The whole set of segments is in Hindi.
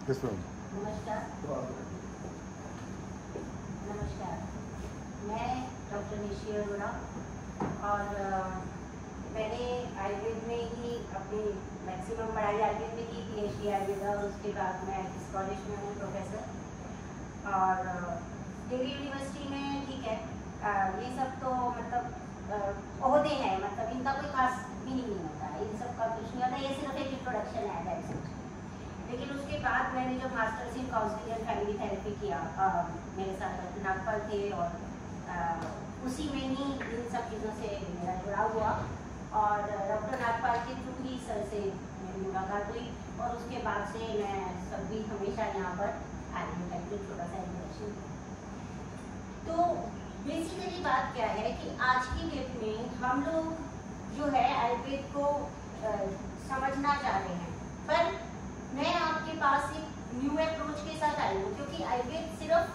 नमस्कार। नमस्कार, मैं डॉक्टर निशी अरोड़ा और मैंने आयुर्वेद में ही अपनी मैक्सिमम पढ़ाई आयुर्वेद में की, PhD आयुर्वेद, और उसके बाद मैं इस कॉलेज में हूँ प्रोफेसर। और दिल्ली यूनिवर्सिटी में ठीक है, ये सब तो मतलब ओहदे हैं, मतलब इनका कोई खास मीनिंग नहीं होता है, इन सब का कुछ नहीं होता, ये सिर्फ एक इंट्रोडक्शन है दैट्स इट। लेकिन उसके बाद मैंने जब masters in counselling and family therapy किया, मेरे साथ डॉक्टर नागपाल थे और उसी में ही इन सब चीज़ों से मेरा जुड़ाव हुआ और डॉक्टर नागपाल के थ्रू ही सर से मेरी मुलाकात हुई और उसके बाद से मैं सब भी हमेशा यहाँ पर आई हूँ ताकि थोड़ा सा इंट्रोडक्शन। तो बेसिकली बात क्या है कि आज की डेट में हम लोग जो है आयुर्वेद को समझना चाह रहे हैं, पर मैं आपके पास एक न्यू अप्रोच के साथ आई हूँ, क्योंकि आयुर्वेद सिर्फ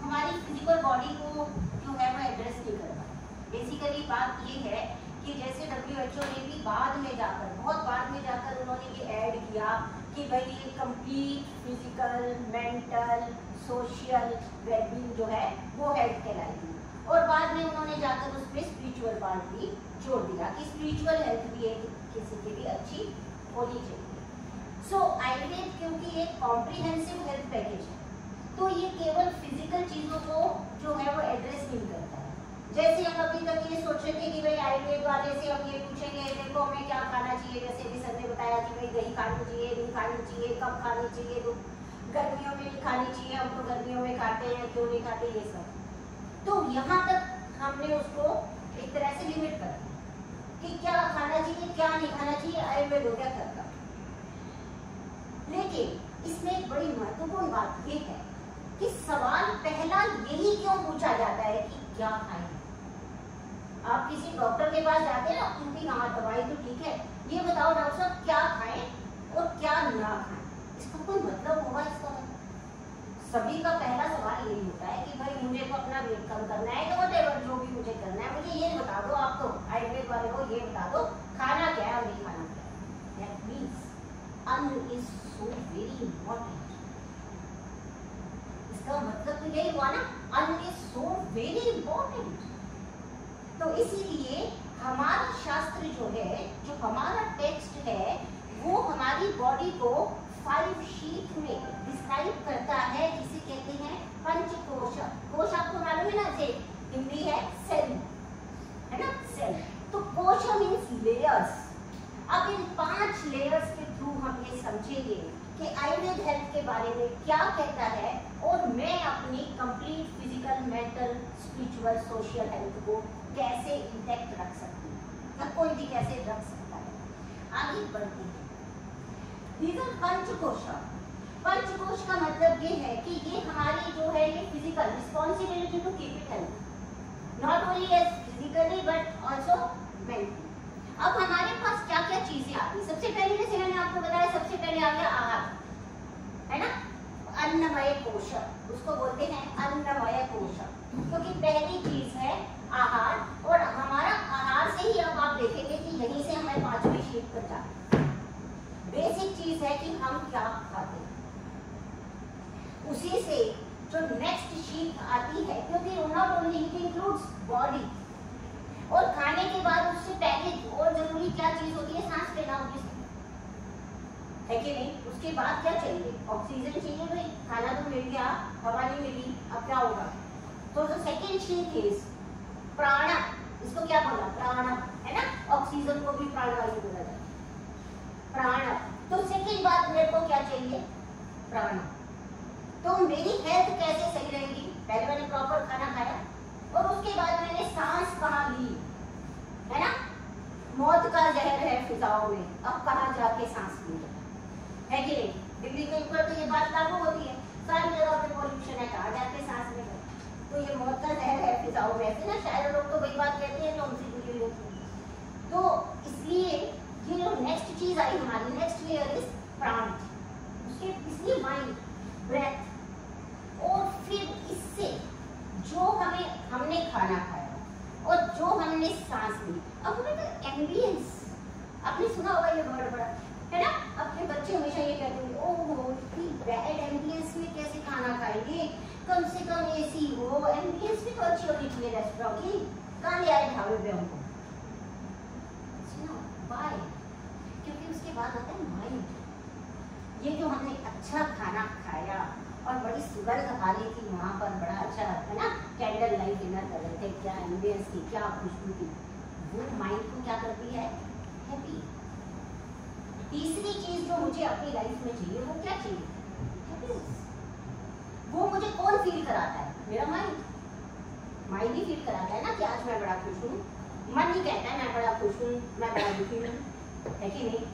हमारी फिजिकल बॉडी को जो है वो एड्रेस नहीं करता। बेसिकली बात ये है कि जैसे WHO ने भी बाद में जाकर, बहुत बाद में जाकर उन्होंने ये ऐड किया कि भाई ये complete physical, mental, social wellbeing जो है वो हेल्थ कहलाएगी, और बाद में उन्होंने जाकर उस पर स्पिरिचुअल पार्ट भी जोड़ दिया कि स्पिरिचुअल हेल्थ भी एक किसी के लिए अच्छी होनी चाहिए। सो आयुर्वेद क्योंकि एक कॉम्प्रिहेंसिव हेल्थ पैकेज है, तो ये केवल फिजिकल चीज़ों को जो है वो एड्रेस नहीं करता है। जैसे हम अभी तक ये सोच रहे थे कि भाई आयुर्वेद वाले से हम ये पूछेंगे देखो हमें क्या खाना चाहिए, जैसे भी सर ने बताया कि भाई दही खानी चाहिए, नहीं खानी चाहिए, कब खानी चाहिए, तो गर्मियों में नहीं खानी चाहिए, हम तो गर्मियों में खाते हैं, क्यों नहीं खाते, ये सब। तो यहाँ तक हमने उसको एक तरह से लिमिट कर दी कि क्या खाना चाहिए, क्या नहीं खाना चाहिए, आयुर्वेद हो क्या करता। लेकिन इसमें एक बड़ी महत्वपूर्ण बात ये है कि सवाल पहला यही क्यों पूछा जाता है कि क्या खाएं। आप किसी डॉक्टर के पास जाते हैं, उनकी हाँ दवाई तो ठीक है, ये बताओ डॉक्टर साहब क्या खाएं और क्या ना खाएं, इसका कोई मतलब होगा? इसका सभी का पहला सवाल यही होता है कि भाई मुझे तो अपना वेट कम करना है, तो व्हाटएवर जो भी मुझे करना है, मुझे ये बता दो, आप तो आयुर्वेद वाले को ये बता दो खाना क्या है और नहीं खाना क्या है। दैट मींस अन्न इज so very important। इसका मतलब तो यही हुआ ना, अन्न is so very important। तो इसीलिए हमारा शास्त्र जो है, जो हमारा टेक्स्ट है, वो हमारी बॉडी को 5 शीट में डिस्क्राइब करता है, जिसे कहते हैं पंचकोश। कोश आपको मालूम है ना, से हिंदी है सेल, है ना, सेल। तो कोश मीन्स लेयर्स। अब इन 5 लेयर्स के थ्रू हम ये समझेंगे कि आयुर्वेद हेल्थ के बारे में क्या कहता है और मैं अपनी complete physical, mental, spiritual, social health को कैसे इंटैक्ट रख सकती हूँ, या कोई भी कैसे रख सकता है। आगे बढ़ते हैं। These are पंचकोश। पंचकोश का मतलब ये है कि ये हमारी जो है ये physical responsibility to keep it health, not only as physically but also mentally. अब हमारे पास क्या क्या चीजें आती है? सबसे पहले जैसे मैंने आपको बताया, सबसे पहले आ गया आहार, है ना, अन्नमय कोश, उसको बोलते हैं अन्नमय कोश, क्योंकि पहली चीज है आहार। और हमारा आहार से ही अब आप देखेंगे कि यहीं से हमें 5वीं शीट पर जाते हैं। बेसिक चीज है कि हम क्या खाते हैं, उसी से जो नेक्स्ट शीट आती है, क्योंकि not only it includes body, और खाने के बाद उससे पहले और जरूरी क्या चीज होती है? सांस लेना होती है कि नहीं? उसके बाद क्या चाहिए? ऑक्सीजन चाहिए। भाई खाना तो मिल गया, हवा नहीं मिली, अब क्या होगा? तो जो सेकेंड शीट इज प्राण, इसको क्या बोला? प्राण, है ना, ऑक्सीजन को भी प्राणवायु बोला जाता है, प्राण। तो सेकेंड बात मेरे को क्या चाहिए? प्राण। तो मेरी हेल्थ कैसे सही रहेगी? पहले मैंने प्रॉपर खाना खाया और उसके बाद मैंने सांस कहाँ ली, है ना, मौत का जहर है फिजाओं में, अब कहाँ जाके सांस ली है कि नहीं? दिल्ली के ऊपर तो ये बात लागू होती है, सारी जगह पे पॉल्यूशन है, कहाँ जाके सांस ले, तो ये मौत का जहर है फिजाओं में, ऐसे ना शायद लोग तो वही बात कहते हैं जो हमसे जुड़ी हुई होती है। तो इसलिए ये जो नेक्स्ट चीज आई हमारी, नेक्स्ट लेयर इज प्राण, उसके इसलिए माइंड, ब्रेथ, और फिर इससे जो हमने खाना खाया और जो हमने सांस ली। अब हमें तो एम्बियंस, आपने सुना होगा ये वर्ड बड़ा, है ना। अपने बच्चे हमेशा ये कहते हैं ओह इतनी बैड एम्बियंस में कैसे खाना खाएंगे, कम से कम एसी हो, एम्बियंस भी तो अच्छी होनी चाहिए रेस्टोरेंट की, कहाँ ले आए ढाबे पे हमको। Why? क्योंकि उसके बाद आता है माइंड। ये जो हमने अच्छा खाना खाया और बड़ी सुगंध आ रही थी वहाँ पर, बड़ा अच्छा है ना, कैंडल लाइट डिनर कर रहे थे, क्या एम्बियंस थी, क्या खुशबू थी, वो माइंड को क्या करती है, हैप्पी। तीसरी चीज जो मुझे अपनी लाइफ में चाहिए वो क्या चाहिए, हैप्पीनेस। वो मुझे कौन फील कराता है, मेरा माइंड। माइंड ही फील कराता है ना कि आज मैं बड़ा खुश हूँ, मन ही कहता है मैं बड़ा खुश हूँ, मैं बड़ा दुखी हूँ, है कि नहीं।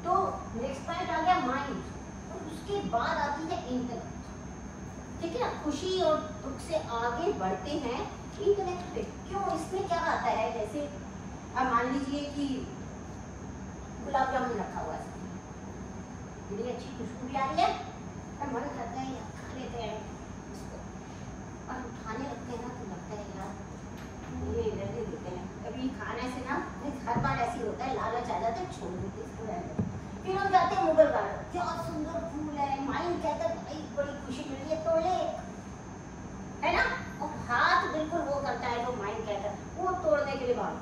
तो नेक्स्ट पॉइंट आ गया माइंड, और उसके बाद आती है इंटेलेक्ट। ठीक है ना, खुशी और दुख से आगे बढ़ते हैं इंटेलेक्ट पे। क्यों, इसमें क्या आता है, जैसे अब मान लीजिए कि गुलाब जामुन रखा हुआ है, बड़ी अच्छी खुशबू भी आ रही है, और मन करता है यार खा लेते हैं इसको, और उठाने लगते हैं ना तो लगता है यार ये रहने देते हैं। कभी खाने से ना हर बार ऐसी होता है, लालच आ जाता है, छोड़ देते इसको रहने। फिर हम जाते हैं मुगल गार्डन, क्या सुंदर फूल है, माइंड कहता है भाई बड़ी खुशी मिल रही है, तोड़ ले, है ना। और हाथ बिल्कुल वो करता है जो माइंड कहता है, वो तोड़ने के लिए भाग।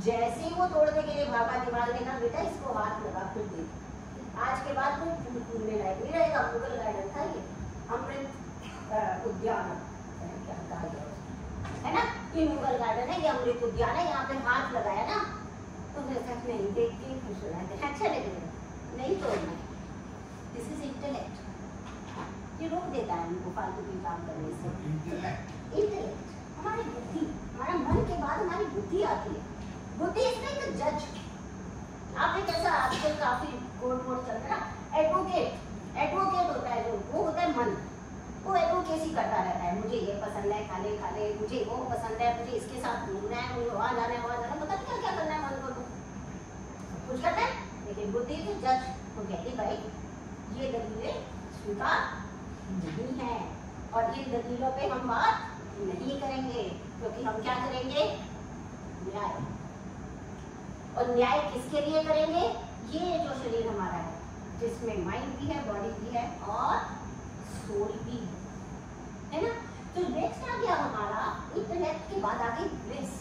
जैसे ही वो तोड़ने के लिए भागा, दिमाग ने कहा बेटा इसको हाथ लगा, फिर देख आज के बाद कोई फूल फूलने लायक नहीं रहेगा। मुगल गार्डन था ये, अमृत उद्यान क्या कहा गया है ना, ये मुगल गार्डन है, ये अमृत उद्यान है, यहाँ पे हाथ लगाया ना तो नहीं देख के खुश हो जाते हैं, अच्छा लगेगा, नहीं तोड़ना। दिस इज इंटेलेक्ट, ये रोक देता है हमको फालतू की काम करने से। इंटेलेक्ट हमारी बुद्धि, हमारा मन के बाद हमारी बुद्धि आती है। बुद्धि इज लाइक जज। आपने कैसा आजकल काफी कोर्ट वोट चल रहा है, एडवोकेट, एडवोकेट होता है जो, वो होता है मन, वो एडवोकेसी करता रहता है, मुझे ये पसंद है खा ले खा ले, मुझे वो पसंद है, मुझे इसके साथ घूमना है, मुझे वहाँ जाना है वहाँ जाना है, पता नहीं क्या क्या करना है मन को, तो कुछ करता है। लेकिन बुद्धि तो जज को कहती भाई ये दलीलें स्वीकार नहीं है, और इन दलीलों पे हम बात नहीं करेंगे, क्योंकि हम क्या करेंगे, न्याय। और न्याय किसके लिए करेंगे, ये जो शरीर हमारा है, जिसमें माइंड भी है, बॉडी भी है और सोल भी है ना। तो नेक्स्ट आ गया हमारा इंटेलेक्ट के बाद आगे ब्लिस,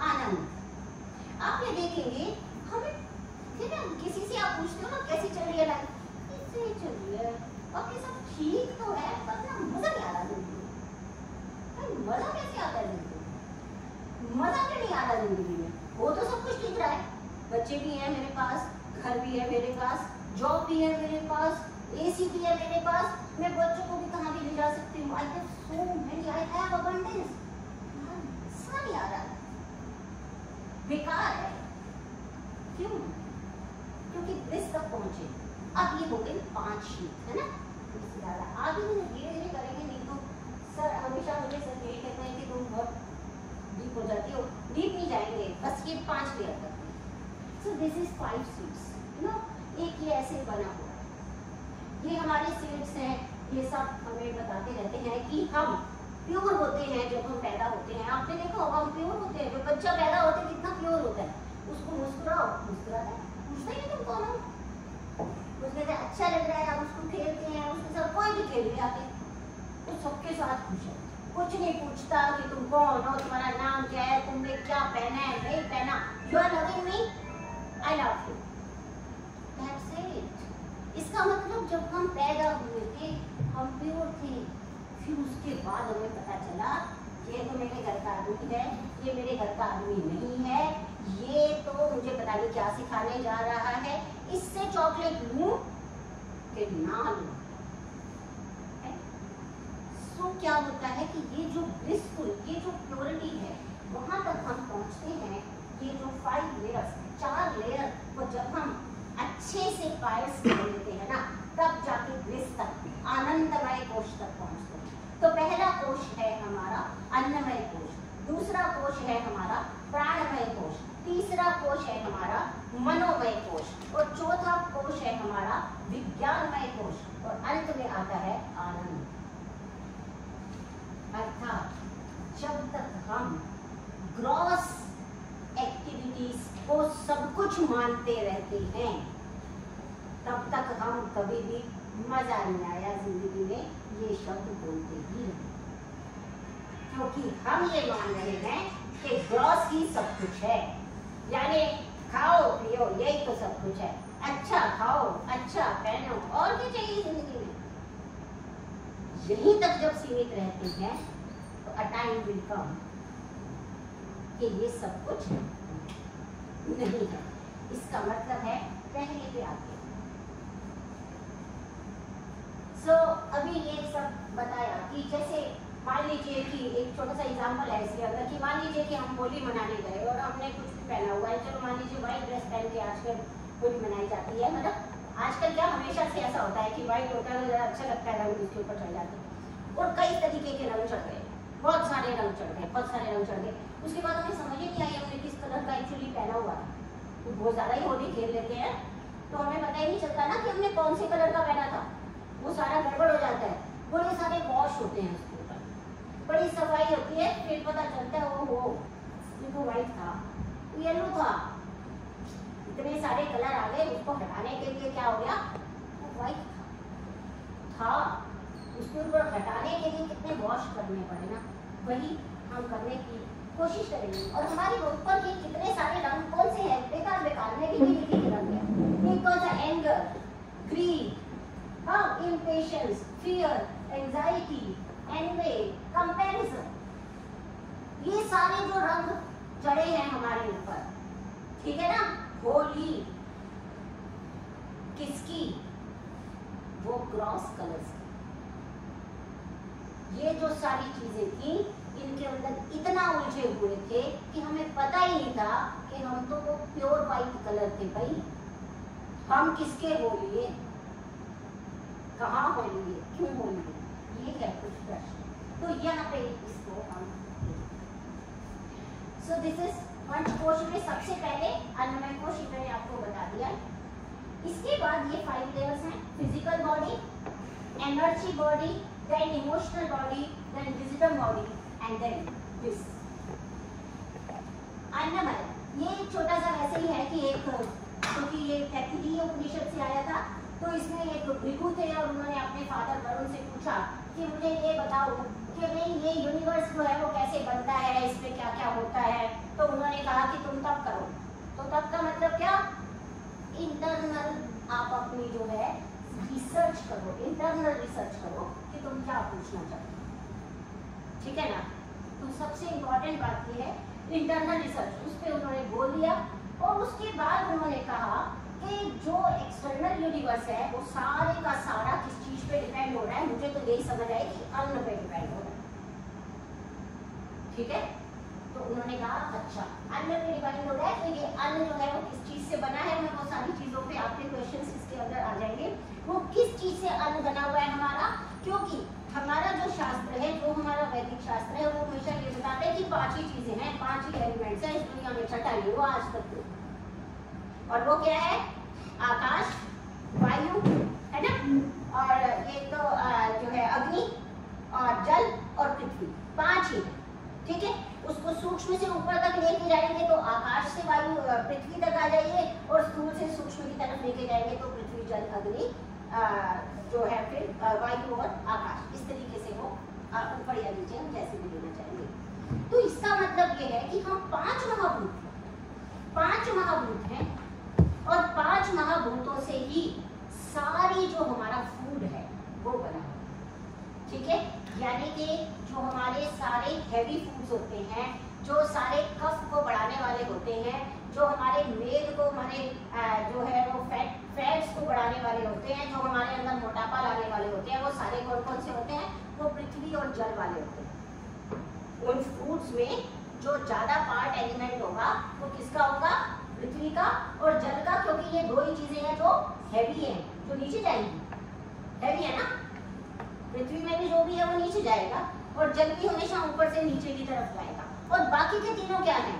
आनंद। आपने देखेंगे हमें, ठीक है, किसी से आप पूछते हो ना कैसी चल रही है लाइफ, इससे चल रही है, बाकी सब ठीक तो है, पर ना मजा नहीं आ रहा जिंदगी में। मजा कैसे आता है जिंदगी में, मजा क्यों नहीं आ रहा जिंदगी में, वो तो सब कुछ ठीक रहा है, बच्चे भी हैं मेरे पास, घर भी है मेरे पास, जॉब भी है मेरे पास, एसी भी है मेरे पास, मैं बच्चों को भी कहाँ भी ले जा सकती हूँ, I have so many, I have abundance. मजा नहीं आ रहा, बेकार है। क्यों, क्योंकि ब्लिस तक पहुंचे। अब ये हो गई 5 शीट, है ना, इससे ज्यादा आगे भी धीरे धीरे करेंगे, नहीं तो सर हमेशा मुझे सर यही कहते हैं कि तुम बहुत डीप हो जाती हो, डीप नहीं जाएंगे, बस ये 5 लेयर तक। So this is 5 sheets, no, एक ये ऐसे बना हुआ है, ये हमारे सीड्स हैं, ये सब हमें बताते रहते हैं कि हम प्योर होते हैं जब हम पैदा होते हैं। आपने देखा होगा हम प्योर होते हैं, जो बच्चा पैदा होता है कितना प्योर होता है, उसको मुस्कुराओ, मुस्कुराता है, पूछता ही नहीं तुम कौन हो, उसमें अच्छा लग रहा है, आप उसको खेलते हैं, उसके साथ कोई भी खेल रहे आते, तो सबके साथ खुश है, कुछ नहीं पूछता कि तुम कौन हो, तुम्हारा नाम क्या है, तुमने क्या पहना है नहीं पहना, you are loving me, I love you, that's it. इसका मतलब जब हम पैदा हुए थे हम प्योर थे, फिर उसके बाद हमें पता चला ये तो मेरे घर का आदमी है, ये मेरे घर का आदमी नहीं है, ये तो मुझे पता नहीं क्या सिखाने जा रहा है, इससे चॉकलेट लूं कि ना लूं। सो क्या होता है कि ये जो ब्लिसफुल, ये जो प्योरिटी है, वहां तक हम पहुंचते हैं। ये जो 5 लेयर्स, 4 लेयर को जब हम अच्छे से पायस कर लेते हैं ना, तब जाके ब्लिस तक, आनंदमय कोश तक पहुंचते हैं। तो पहला कोश है हमारा अन्नमय कोश, दूसरा कोश है हमारा प्राणमय कोश, तीसरा कोश है हमारा मनोमय कोश, और चौथा कोश है हमारा विज्ञानमय कोश, और अंत में आता है आनंद। अर्थात जब तक हम ग्रॉस एक्टिविटीज को सब कुछ मानते रहते हैं, तब तक हम कभी भी मजा नहीं आया जिंदगी में ये शब्द बोलते ही रहे, क्योंकि हम ये मान रहे हैं कि ग्रॉस ही सब कुछ है, यानी खाओ पियो यही तो सब कुछ है, अच्छा खाओ अच्छा पहनो और क्या चाहिए जिंदगी में। यहीं तक जब सीमित रहते हैं तो अ टाइम विल कम कि ये सब कुछ नहीं है। इसका मतलब है पहले पे आके अभी ये सब बताया कि जैसे मान लीजिए कि एक छोटा सा एग्जांपल है इसके अंदर कि मान लीजिए कि हम होली मनाने गए और हमने कुछ भी पहना हुआ है, चलो मान लीजिए व्हाइट ड्रेस पहन के आजकल होली मनाई जाती है, मतलब आजकल क्या हमेशा से ऐसा होता है कि व्हाइट होता है तो अच्छा लगता है, रंग उसके ऊपर चढ़ जाते हैं और कई तरीके के रंग चढ़ गए, बहुत सारे रंग चढ़ गए, बहुत सारे रंग चढ़ गए। उसके बाद हमें समझ ही नहीं आई हमने किस कलर का एक्चुअली पहना हुआ है, तो बहुत ज्यादा ही होली खेल लेते हैं तो हमें पता ही नहीं चलता ना कि हमने कौन से कलर का पहना था, वो सारा गड़बड़ हो जाता है, बड़े सारे वॉश होते हैं उसके ऊपर, बड़ी सफाई होती है, फिर पता चलता है वो ये तो व्हाइट था, येलो था, इतने सारे कलर आ गए, उसको हटाने के लिए क्या हो गया, वो व्हाइट था, उसके ऊपर हटाने के लिए कितने वॉश करने पड़े ना, वही हम करने की कोशिश करेंगे। और हमारे ऊपर के कितने सारे रंग कौन से हैं, बेकार बेकार में भी लिखे रंग है, एक कौन सा एंगर, ग्रीड, हाँ impatience, fear, anxiety, envy, comparison, ये सारे जो रंग चढ़े हैं हमारे ऊपर, ठीक है ना। होली किसकी, वो क्रॉस कलर्स की, ये जो सारी चीजें थी इनके अंदर इतना उलझे हुए थे कि हमें पता ही नहीं था कि हम तो वो प्योर व्हाइट कलर थे भाई, हम किसके हो लिए, कहाँ हो लिए, क्यों हो लिए, ये है कुछ प्रश्न। तो यहाँ पे इसको हम सो दिस इज पंचकोश में सबसे पहले अन्नमय कोश मैंने आपको बता दिया। इसके बाद ये 5 लेयर्स हैं, physical body, energy body, then emotional body, then wisdom body and then this Annamaya. ये छोटा सा वैसे ही है कि एक, क्योंकि ये तैत्तिरीय उपनिषद से आया था, तो इसमें एक भिक्षु थे और उन्होंने अपने फादर वरुण से पूछा कि मुझे ये बताओ कि नहीं ये यूनिवर्स जो है वो कैसे बनता है, इसमें क्या क्या होता है। तो उन्होंने कहा कि तुम तब करो, तो तब का मतलब क्या, इंटरनल आप अपनी जो है रिसर्च करो, इंटरनल रिसर्च करो कि तुम क्या पूछना चाहते हो, ठीक है ना। तो सबसे इंपॉर्टेंट बात ये है इंटरनल रिसर्च, उस पर उन्होंने बोल दिया। और उसके बाद उन्होंने कहा कि जो एक्सटर्नल यूनिवर्स है वो सारे का सारा किस चीज पे डिपेंड हो रहा है, मुझे तो यही समझ आई कि अन्न पे डिपेंड हो रहा है, ठीक है। तो उन्होंने कहा अच्छा अन्न पे डिपेंड हो रहा है, तो ये अन्न जो है वो किस चीज से बना है, मैं वो सारी चीजों पे आपके क्वेश्चंस इसके अंदर आ जाएंगे। वो किस चीज से अन्न बना हुआ है हमारा, क्योंकि हमारा जो शास्त्र है, जो हमारा वैदिक शास्त्र है, वो हमेशा ये बताते हैं कि 5 ही चीजें हैं, 5 ही एलिमेंट्स हैं इस दुनिया में, छठा नहीं हुआ आज तक तो। और वो क्या है, आकाश, वायु, है ना, और ये तो जो है अग्नि और जल और पृथ्वी, 5 ही, ठीक है। उसको सूक्ष्म से ऊपर तक लेके जाएंगे तो आकाश से वायु पृथ्वी तक आ जाइए, और स्थूल से सूक्ष्म की तरफ लेके जाएंगे तो पृथ्वी, जल, अग्नि जो है फिर वायु और आकाश, इस तरीके से वो ऊपर या नीचे हम जैसे भी लेना चाहेंगे। तो इसका मतलब ये है कि हम 5 महाभूत हैं और 5 महाभूतों से ही सारी जो हमारा फूड है वो बना है, ठीक है। यानी कि जो हमारे सारे हैवी फूड्स होते हैं, जो सारे कफ को बढ़ाने वाले होते हैं, जो हमारे मेद को, हमारे जो है वो फैट्स को बढ़ाने वाले होते हैं, जो हमारे अंदर मोटापा लाने वाले होते हैं, वो सारे कौन कौन से होते हैं, वो पृथ्वी और जल वाले होते हैं। उन फूड्स में जो ज्यादा पार्ट एलिमेंट होगा वो किसका होगा, पृथ्वी का और जल का, क्योंकि ये 2 ही चीजें हैं जो हैवी हैं, जो नीचे जाएंगी, हैवी है ना। पृथ्वी में भी जो भी है वो नीचे जाएगा और जल भी हमेशा ऊपर से नीचे की तरफ जाएगा, और बाकी के तीनों क्या हैं,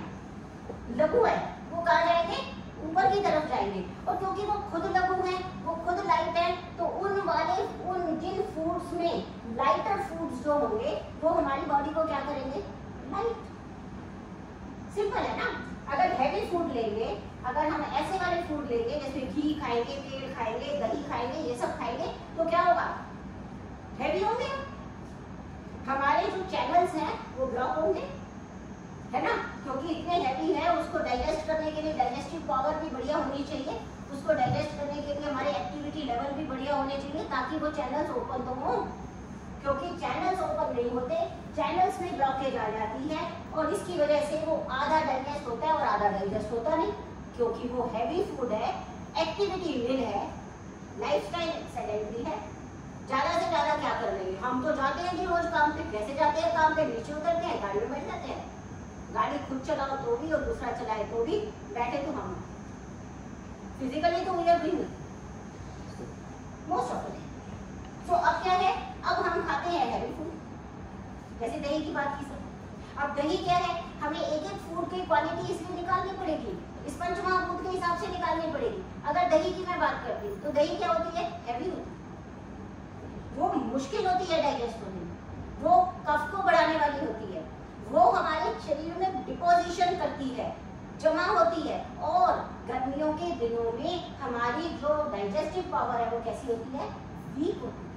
लघु है, वो कहाँ जाएंगे, ऊपर की तरफ जाएंगे। और क्योंकि वो खुद लघु है, वो खुद लाइट है, तो उन जिन फूड्स में लाइटर फूड्स जो होंगे वो हमारी बॉडी को क्या करेंगे, लाइट। सिंपल है ना। अगर हैवी फूड लेंगे, अगर हम ऐसे वाले फूड लेंगे जैसे घी खाएंगे, तेल खाएंगे, दही खाएंगे, ये सब खाएंगे, तो क्या होगा? हैवी होंगे, हमारे जो चैनल्स हैं वो ब्लॉक होंगे, है ना, क्योंकि इतने हैवी है। उसको डाइजेस्ट करने के लिए डाइजेस्टिव पावर भी बढ़िया होनी चाहिए, उसको डाइजेस्ट करने के लिए हमारे एक्टिविटी लेवल भी बढ़िया होने चाहिए, ताकि वो चैनल्स ओपन तो हो, क्योंकि चैनल्स ओपन नहीं होते, चैनल्स में ब्लॉकेज आ जाती है, और इसकी वजह से वो आधा डाइजेस्ट होता है और आधा डाइजेस्ट होता नहीं, क्योंकि वो हैवी फूड है, एक्टिविटी निल है, लाइफस्टाइल सेडेंटरी है। ज्यादा से ज्यादा क्या कर लेंगे? हम तो जाते हैं कि रोज काम पे, कैसे जाते हैं काम पे? नीचे उतरते हैं, गाड़ी में बैठ जाते हैं, गाड़ी खुद चलाओ तो भी और दूसरा चलाए तो भी, बैठे तो हम फिजिकली तो we are doing most of the day. तो अब क्या है, अब हम खाते हैं हैवी फूड, जैसे दही की बात की सर। अब दही क्या है, हमें एक एक फूड की क्वालिटी इसमें निकालनी पड़ेगी, इस पंचमहाभूत के हिसाब से निकालनी पड़ेगी। अगर दही की मैं बात करती हूँ तो दही क्या होती है? हैवी होती है, वो मुश्किल होती है डाइजेस्ट होने में, वो कफ को बढ़ाने वाली होती है, वो हमारे शरीर में डिपोजिशन करती है, जमा होती है, और गर्मियों के दिनों में हमारी जो डाइजेस्टिव पावर है वो कैसी होती है? वीक होती है।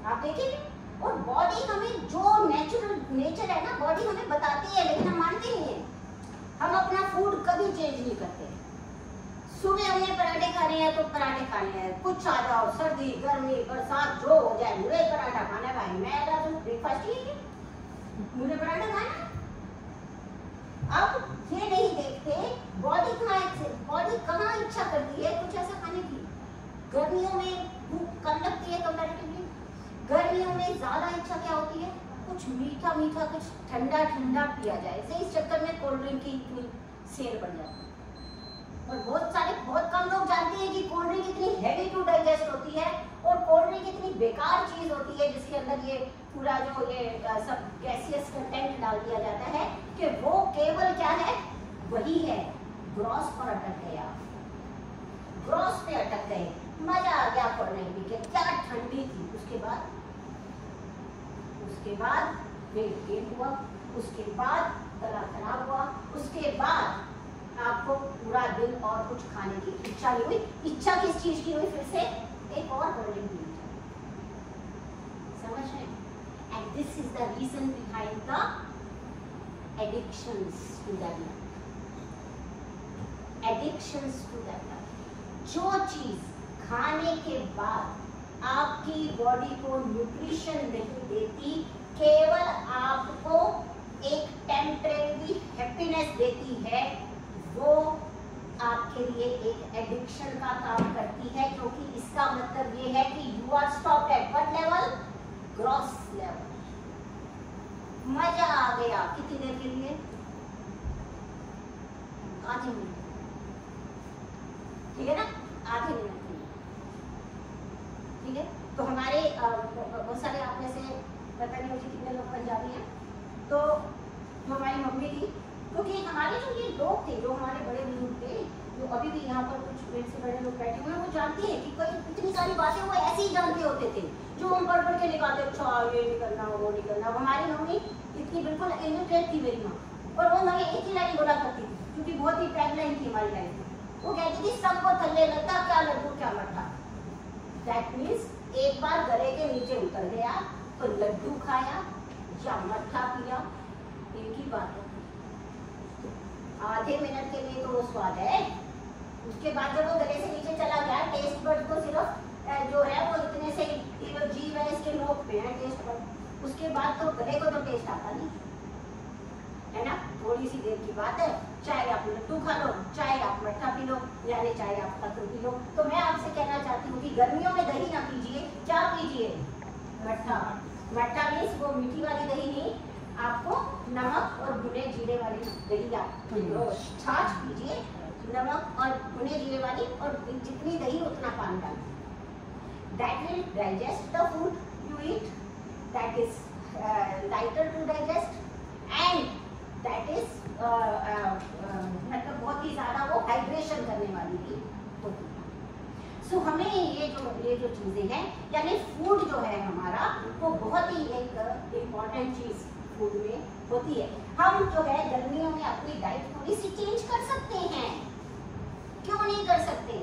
आप देखेंगे, और बॉडी हमें जो नेचर है ना, बॉडी हमें बताती है, लेकिन हम मानते नहीं है। हम अपना फूड कभी चेंज नहीं करते। सुबह हमने पराठे खाने हैं तो पराठे खाने हैं, कुछ आ जाओ, सर्दी गर्मी बरसात जो हो जाए, मुझे पराठा खाना है भाई, मैं तो ब्रेकफास्ट ही है, मुझे पराठा खाना है। अब ये नहीं देखते बॉडी कहाँ इच्छा करती है कुछ ऐसा खाने की। गर्मियों में भूख कम लगती है कंपैरेटिवली, गर्मियों में ज्यादा इच्छा क्या होती है? कुछ मीठा मीठा, कुछ ठंडा ठंडा पिया जाए, इस चक्कर में कोल्ड ड्रिंक की इतनी सेल बढ़ जाती है। और बहुत कम लोग जानते हैं कि कोल्ड ड्रिंक इतनी हैवी टू डाइजेस्ट होती है, और कोल्ड ड्रिंक इतनी बेकार चीज होती है जिसके अंदर ये पूरा जो ये सब गैसियस कंटेंट डाल दिया जाता है, कि वो केवल क्या है? वही है, ग्रॉस पर अटक गए आप, ग्रॉस पे अटक गए, मजा आ गया कोल्ड ड्रिंक पी के, क्या ठंडी थी। उसके बाद वेट गेन हुआ, उसके बाद गला खराब हुआ, उसके बाद आपको पूरा दिन और कुछ खाने की इच्छा नहीं हुई। इच्छा किस चीज की हुई? फिर से एक और कोल्ड ड्रिंक पी। समझ रहे? And this is the reason behind the addictions to that drug. Addictions to that drug, जो चीज खाने के बाद आपकी बॉडी को न्यूट्रिशन नहीं देती, केवल आपको एक टेम्परेरी हैप्पीनेस देती है, वो आपके लिए एक एडिक्शन का काम करती है, क्योंकि इसका मतलब ये है कि you are stopped at what level? Gross level. मजा आ गया कितनी देर के लिए? आधे मिनट, ठीक है ना, आधे मिनट के लिए, ठीक है। तो हमारे बहुत सारे आप में से पता नहीं मुझे कितने लोग पंजाबी हैं, तो जो हमारी मम्मी थी, क्योंकि हमारे जो ये लोग थे, जो हमारे बड़े बुजुर्ग थे, जो अभी भी यहाँ पर कुछ मेरे से बड़े लोग बैठे हुए हैं, वो जानते हैं कि कोई इतनी सारी बातें वो ऐसे ही जानते होते थे, जो हम पढ़ के निकालते, अच्छा ये नहीं करना वो नहीं करना। हमारी मम्मी इतनी बिल्कुल इलिटरेट थी मेरी माँ, और वो हमें एक ही लाइन बोला करती थी, क्योंकि बहुत ही टैगलाइन थी हमारी लाइन में। वो कहती थी सबको थल्ले लगता, क्या लड्डू क्या मट्ठा। दैट मीन्स एक बार गले के नीचे उतर गया तो लड्डू खाया या मट्ठा पिया, एक ही बात है। आधे मिनट के लिए तो वो स्वाद है, उसके बाद जब वो गले से नीचे चला गया, टेस्ट बड को सिर्फ जो है वो इतने से जीव है इसके नोक पे है टेस्ट बड, उसके बाद तो गले को तो टेस्ट आता नहीं है ना। थोड़ी सी देर की बात है, चाहे आप लड्डू खा लो, चाहे आप मट्ठा पी लो, यानी चाहे आप पत्थर पी लो। तो मैं आपसे कहना चाहती हूँ कि गर्मियों में दही ना पीजिए, क्या पीजिए? मट्ठा। मट्ठा मीन्स वो मीठी वाली दही नहीं, आपको नमक और भुने जीरे वाली दही आप छाछ पीजिए, नमक और भुने जीरे वाली, और जितनी दही उतना पानी डालिए। That will digest the food you eat, that is lighter to digest, and that is मतलब बहुत ही ज्यादा वो हाइड्रेशन करने वाली भी होती है। सो हमें ये जो चीजें हैं, यानी फूड जो है हमारा, वो बहुत ही एक इम्पॉर्टेंट चीज फूड में होती है। हम जो है गर्मियों में अपनी डाइट थोड़ी सी चेंज कर सकते हैं। क्यों नहीं कर सकते?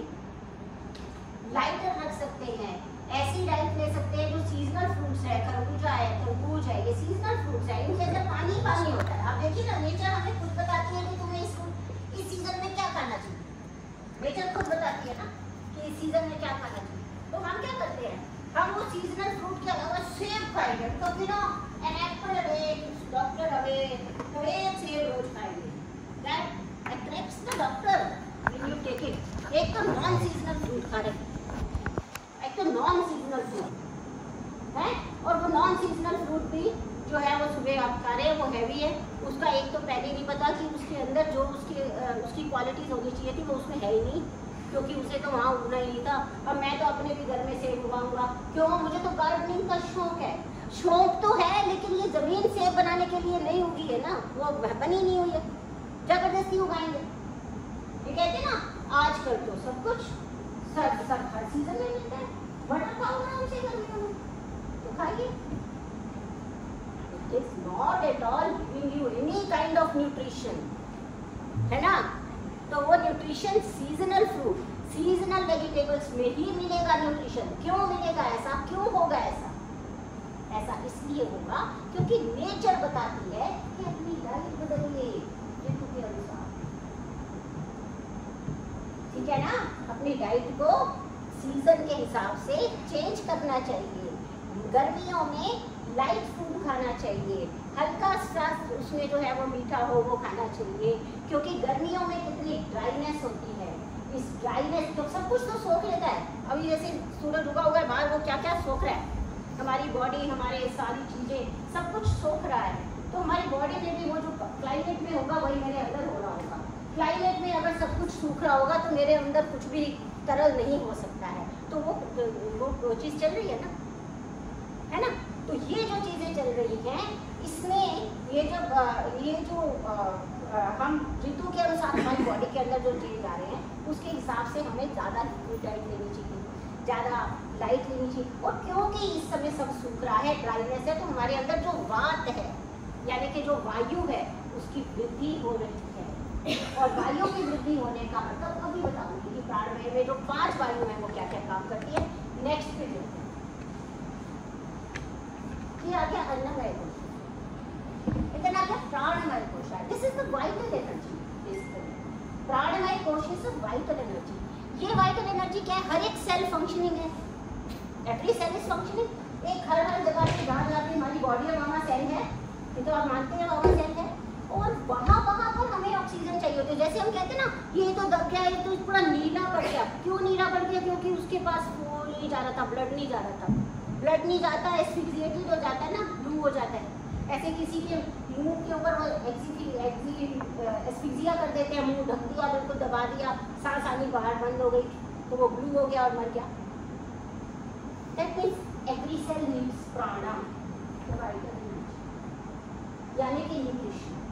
लाइटर रख सकते हैं, ऐसी डाइट ले सकते हैं जो सीजनल फ्रूट्स है, खरबूजा है, तरबूज है, ये सीजनल फ्रूट्स है, इनके अंदर पानी पानी होता है। आप देखिए ना, नेचर हमें खुद बताती है कि तुम्हें इस सीजन में क्या खाना चाहिए। नेचर खुद बताती है ना कि इस सीजन में क्या खाना चाहिए। तो हम क्या करते हैं, हम वो सीजनल फ्रूट के अलावा सेब खाएंगे, तो बिना an apple away, doctor away, तो एक सेब रोज खाएंगे। That attracts the doctor when you take it. एक तो नॉन सीजनल फ्रूट खा रहे, एक तो नॉन सीजनल फ्रूट है, और वो नॉन सीजनल फ्रूट भी जो है वो सुबह आप खा रहे हैं, वो हैवी है। उसका एक तो पहले नहीं पता कि उसके अंदर जो उसकी क्वालिटीज होनी चाहिए थी वो उसमें है ही नहीं, क्योंकि उसे तो वहाँ उगना ही नहीं था। अब मैं तो अपने भी घर में सेब उगाऊंगा, क्यों? मुझे तो गार्डनिंग का शौक है। शौक तो है, लेकिन ये जमीन सेब बनाने के लिए नहीं उगी है ना, वो बनी नहीं हुई है, जबरदस्ती उगाएंगे। ये कहते ना, आजकल तो सब कुछ सब हर सीजन में मिलता है। मटर खाओ ना उसे गर्मियों में, तो खाइए। It is not at all giving you any kind of nutrition, है ना? तो वो nutrition seasonal fruit, seasonal vegetables में ही मिलेगा न्यूट्रिशन। क्यों मिलेगा ऐसा? क्यों होगा ऐसा? ऐसा इसलिए होगा क्योंकि नेचर बताती है कि अपनी डाइट बदलिए ऋतु के अनुसार। ठीक है ना? अपनी डाइट को सीजन के हिसाब से चेंज करना चाहिए। गर्मियों में लाइट फूड खाना चाहिए, हल्का सा उसमें जो है वो मीठा हो वो खाना चाहिए, क्योंकि गर्मियों में कितनी ड्राइनेस होती है। इस ड्राइनेस तो सब कुछ तो सोख लेता है। अभी जैसे सूरज उगा हुआ है बाहर, वो क्या क्या सोख रहा है, हमारी बॉडी, हमारे सारी चीजें सब कुछ सोख रहा है। तो हमारी बॉडी में भी वो जो क्लाइमेट में होगा वही मेरे अंदर हो रहा होगा। क्लाइमेट में अगर सब कुछ सूख रहा होगा तो मेरे अंदर कुछ भी तरल नहीं हो सकता है। तो वो चीज़ चल रही है ना, है ना? तो ये जो चीज़ें चल रही हैं, इसमें ये जो हम ऋतु के अनुसार हमारी बॉडी के अंदर जो चेंज आ रहे हैं, उसके हिसाब से हमें ज़्यादा लिक्विड डाइट लेनी चाहिए, ज़्यादा लाइट लेनी चाहिए। और क्योंकि इस समय सब सूख रहा है, ड्राइनेस है, तो हमारे अंदर जो वात है, यानी कि जो वायु है, उसकी वृद्धि हो रही है। और वायु की वृद्धि होने का मतलब अभी बताऊंगी कि प्राणवायु में जो 5 वायु है वो क्या क्या काम करती है। नेक्स्ट पे जो आ गया अन्नमय कोश, इतना आ गया Pranamaya kosha. This is the vital energy. Pranamaya kosha is vital energy. ये वाइटल एनर्जी क्या है? हर एक सेल फंक्शनिंग है, एवरी सेल इज फंक्शनिंग। एक हर जगह पे जहाँ जहाँ पे हमारी बॉडी है वहाँ सेल है, ये तो आप मानते हैं वहाँ सेल है, और वहाँ पर हमें ऑक्सीजन चाहिए होती है। जैसे हम कहते हैं ना, ये तो दब गया, ये तो पूरा नीला पड़ गया। क्यों नीला पड़ गया? क्योंकि उसके पास वो नहीं जा रहा था, ब्लड नहीं जा रहा था। ब्लड नहीं जाता है, एस्फिक्सिएटेड हो जाता है ना, ब्लू हो जाता है। ऐसे किसी के मुंह के ऊपर एस्फिक्सिया कर देते हैं, मुंह ढक दिया, बिल्कुल दबा दिया, सांस आनी बाहर बंद हो गई, तो वो ब्लू हो गया और मर गया। That means every cell needs प्राणा, यानी कि न्यूट्रिशन,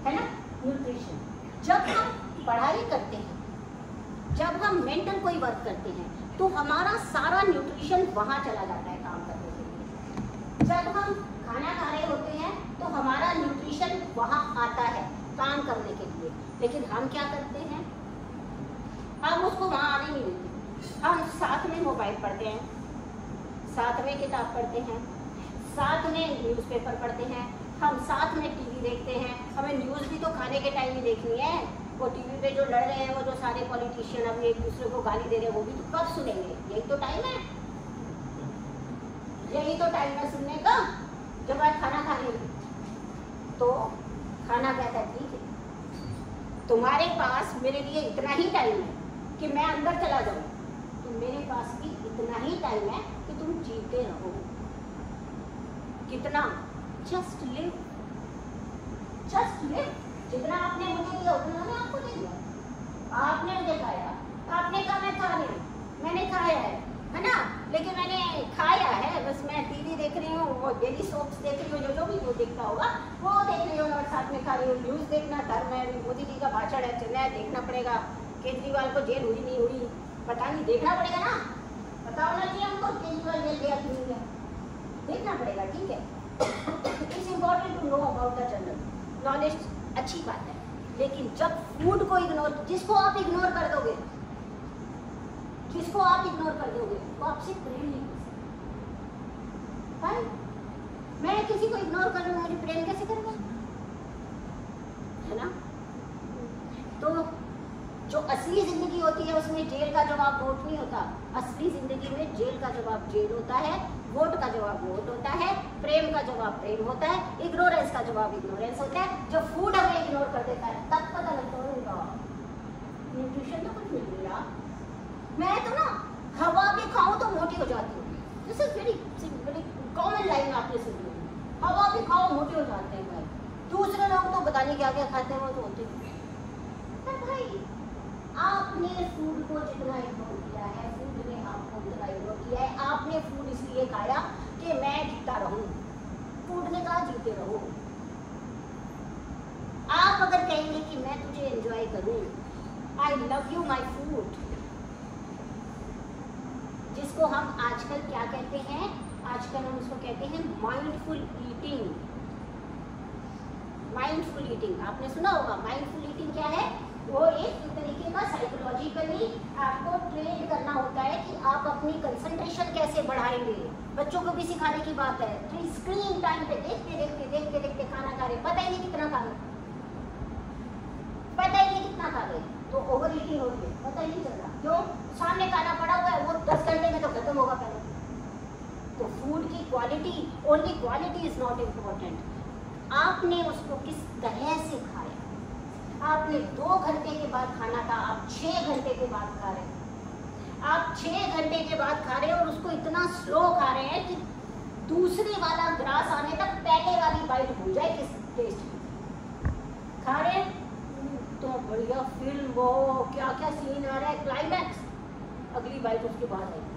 है ना? न्यूट्रिशन। जब हम पढ़ाई करते हैं, जब हम मेंटल कोई वर्क करते हैं, तो हमारा सारा न्यूट्रिशन वहाँ चला जाता है काम करने के लिए। जब हम खाना खा रहे होते हैं तो हमारा न्यूट्रिशन वहाँ आता है काम करने के लिए, लेकिन हम क्या करते हैं? हम उसको वहाँ आने नहीं देते। हम साथ में मोबाइल पढ़ते हैं, साथ में किताब पढ़ते हैं, साथ में न्यूज़पेपर पढ़ते हैं, हम साथ में टीवी देखते हैं। हमें न्यूज़ भी तो खाने के टाइम ही देखनी है। वो टीवी पे जो लड़ रहे हैं, वो जो सारे पॉलिटिशियन अभी एक दूसरे को गाली दे रहे हैं, वो भी तो कब सुनेंगे? यही तो टाइम है, यही तो टाइम है सुनने का, जब आप खाना खा लेंगे। तो खाना कहता है ठीक है, तुम्हारे पास मेरे लिए इतना ही टाइम है कि मैं अंदर चला जाऊँ, तो मेरे पास भी इतना ही टाइम है कि तुम जीते रहो। कितना? Just live, just live. जितना आपने मुझे दिया उतना मैंने आपको दे दिया। आपने मुझे खाया, आपने कहा मैं खा रही हूँ, मैंने खाया है ना? लेकिन मैंने खाया है, बस मैं टीवी देख रही हूँ, वो डेली सोप्स देख रही हूँ, जो भी वो देखता होगा वो देख रही हूँ, और साथ में खा रही हूँ। न्यूज़ देखना धर्म है, मोदी जी का भाषण है, चलना है, देखना पड़ेगा। केजरीवाल को जेल हुई नहीं हुई पता नहीं, देखना पड़ेगा ना, पता होना चाहिए हमको केजरीवाल जेल गया कि नहीं गया, देखना पड़ेगा। ठीक है, it's important to know about the general, knowledge अच्छी बात है, लेकिन जब फूड को इग्नोर, जिसको आप इग्नोर कर दोगे, वो आपसे प्रेम नहीं कर सकता। मैं किसी को इग्नोर कर रहा हूँ, मेरी प्रेम कैसे करूँगा, है ना? तो जो असली जिंदगी होती है उसमें जेल का जवाब वोट नहीं होता। असली जिंदगी में जेल का जवाब जेल होता है, वोट का जवाब वोट होता है, प्रेम का जवाब प्रेम होता है, इग्नोरेंस का जवाब इग्नोरेंस होता है। जब फूड हमें इग्नोर कर देता है तब पता लगता होगा न्यूट्रिशन तो कुछ मिल रहा। मैं तो ना हवा भी खाऊं तो मोटी हो जाती हूँ। This is very common line आपने सुनी होगी, हवा भी खाओ मोटे हो जाते हैं भाई। दूसरे लोग तो पता नहीं क्या क्या खाते हैं, वो तो होते हैं। भाई आपने फूड को जितना इग्नोर किया है, फूड ने आपको उतना इग्नोर किया है। आपने फूड इसलिए खाया कि मैं जीता रहूं, फूड ने कहा जीते रहो। आप अगर कहेंगे कि मैं तुझे एंजॉय करूं, आई लव यू माई फूड, जिसको हम आजकल क्या कहते हैं, आजकल हम उसको कहते हैं माइंडफुल ईटिंग। माइंडफुल ईटिंग आपने सुना होगा। माइंडफुल ईटिंग क्या है? वो एक तरीके का साइकोलॉजिकली आपको ट्रेन करना होता है कि आप अपनी कंसंट्रेशन कैसे बढ़ाएंगे। बच्चों को भी सिखाने की बात है। तो स्क्रीन टाइम पे देखते खाना खा रहे, पता ही नहीं कितना खा रहे, पता ही नहीं कितना खा रहे, तो ओवर ईटिंग हो रही है, पता ही नहीं चल रहा। क्यों? सामने खाना पड़ा हुआ है, वो 10 घंटे में तो खत्म होगा पहले। तो फूड की quality, only quality is not important, आपने उसको किस तरह से खाया। आपने 2 घंटे के बाद खाना था, आप 6 घंटे के बाद खा रहे हैं। आप 6 घंटे के बाद खा रहे हैं और उसको इतना स्लो खा रहे हैं कि दूसरे वाला ग्रास आने तक पहले वाली बाइट भूल जाए किस टेस्ट खा रहे हैं। तो बढ़िया फिल्म, वो क्या क्या सीन आ रहा है, क्लाइमैक्स, अगली बाइट उसके बाद आएगी।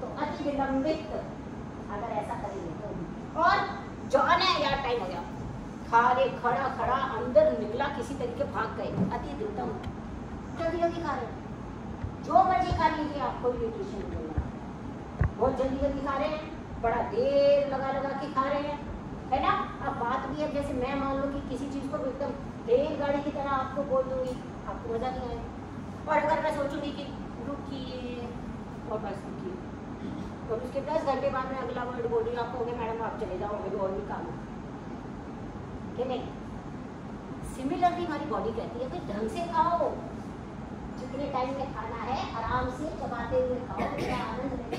तो अति विलंबित अगर ऐसा करेंगे तो, और जाना है यार, टाइम हो गया, खा रहे, खड़ा खड़ा अंदर निकला, किसी तरीके भाग गए, अति दुर्दम, जल्दी जल्दी खा रहे, जो मर्जी खा लीजिए, आपको न्यूट्रिशन मिलेगा। बहुत जल्दी जल्दी खा रहे हैं, बड़ा देर लगा लगा के खा रहे हैं, है ना? अब बात भी है, जैसे मैं मान लो कि किसी चीज को एकदम रेलगाड़ी की तरह आपको बोल दूंगी, आपको मजा नहीं आएगा। और अगर मैं सोचूंगी कि रुकिए और बस रुकिए, और उसके 10 घंटे बाद मैं अगला वर्ड बोल रही हूँ, आपको मैडम आप चले जाओ, मेरे और भी काम है कि नहीं। सिमिलरली हमारी बॉडी कहती है भाई ढंग से खाओ, जितने टाइम में खाना है आराम से चबाते हुए खाओ, आनंद लेते।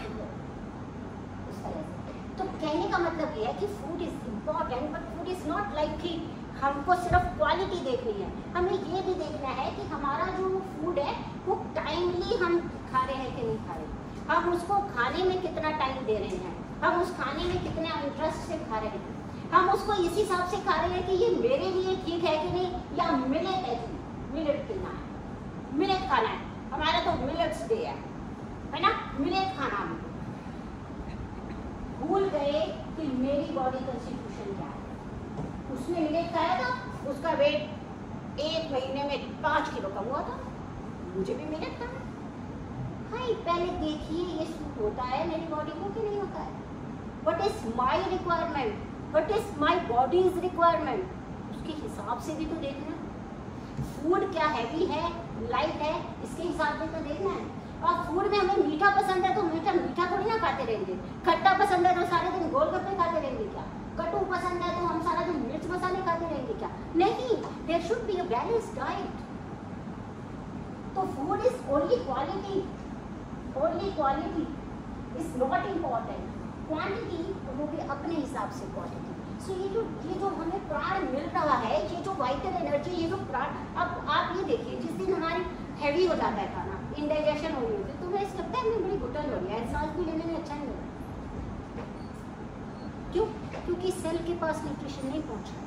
उस तरह से तो कहने का मतलब ये है कि food is important, but food is not like कि हमको सिर्फ क्वालिटी देखनी है, हमें ये भी देखना है कि हमारा जो फूड है वो टाइमली हम खा रहे हैं कि नहीं खा रहे, हम उसको खाने में कितना टाइम दे रहे हैं, हम उस खाने में कितने इंटरेस्ट से खा रहे हैं, हम उसको इस हिसाब से खा रहे हैं कि ये मेरे लिए ठीक है कि नहीं, या मिलेट है कि मिलेट पीना है, मिलेट खाना है, हमारा तो मिलेट्स डे है ना, मिलेट खाना। हम भूल गए कि मेरी बॉडी कंस्टिट्यूशन क्या है। उसने मिलेट खाया था, उसका वेट 1 महीने में 5 किलो कम हुआ था, मुझे भी मिलेट खाना। भाई पहले देखिए ये सूट होता है मेरी बॉडी को कि नहीं होता है, what is my requirement, what is my bodies requirement, उसके हिसाब से भी तो देखना है। फूड क्या हैवी है, लाइट है, इसके हिसाब से तो देखना है। और फूड में हमें मीठा पसंद है तो मीठा मीठा थोड़ी ना खाते रहेंगे, खट्टा पसंद है तो सारे दिन गोलगप्पे खाते रहेंगे क्या, कटु पसंद है तो हम सारा दिन मिर्च मसाले खाते रहेंगे क्या, नहीं। There should be a balanced diet. तो food is only quality, only quality is not important, quantity वो भी अपने हिसाब से क्वालिटी। सो ये जो हमें प्राण मिल रहा है, ये जो वाइटल एनर्जी, ये जो प्राण, अब आप ये देखिए जिस दिन हमारी हैवी हो जाता है खाना, इंडाइजेशन हो रही होती है, तो हमें लगता है हमें बड़ी घुटन हो रही है, सांस भी लेने में अच्छा नहीं हो रहा। क्यों? क्योंकि सेल के पास न्यूट्रिशन नहीं पहुंच रहा।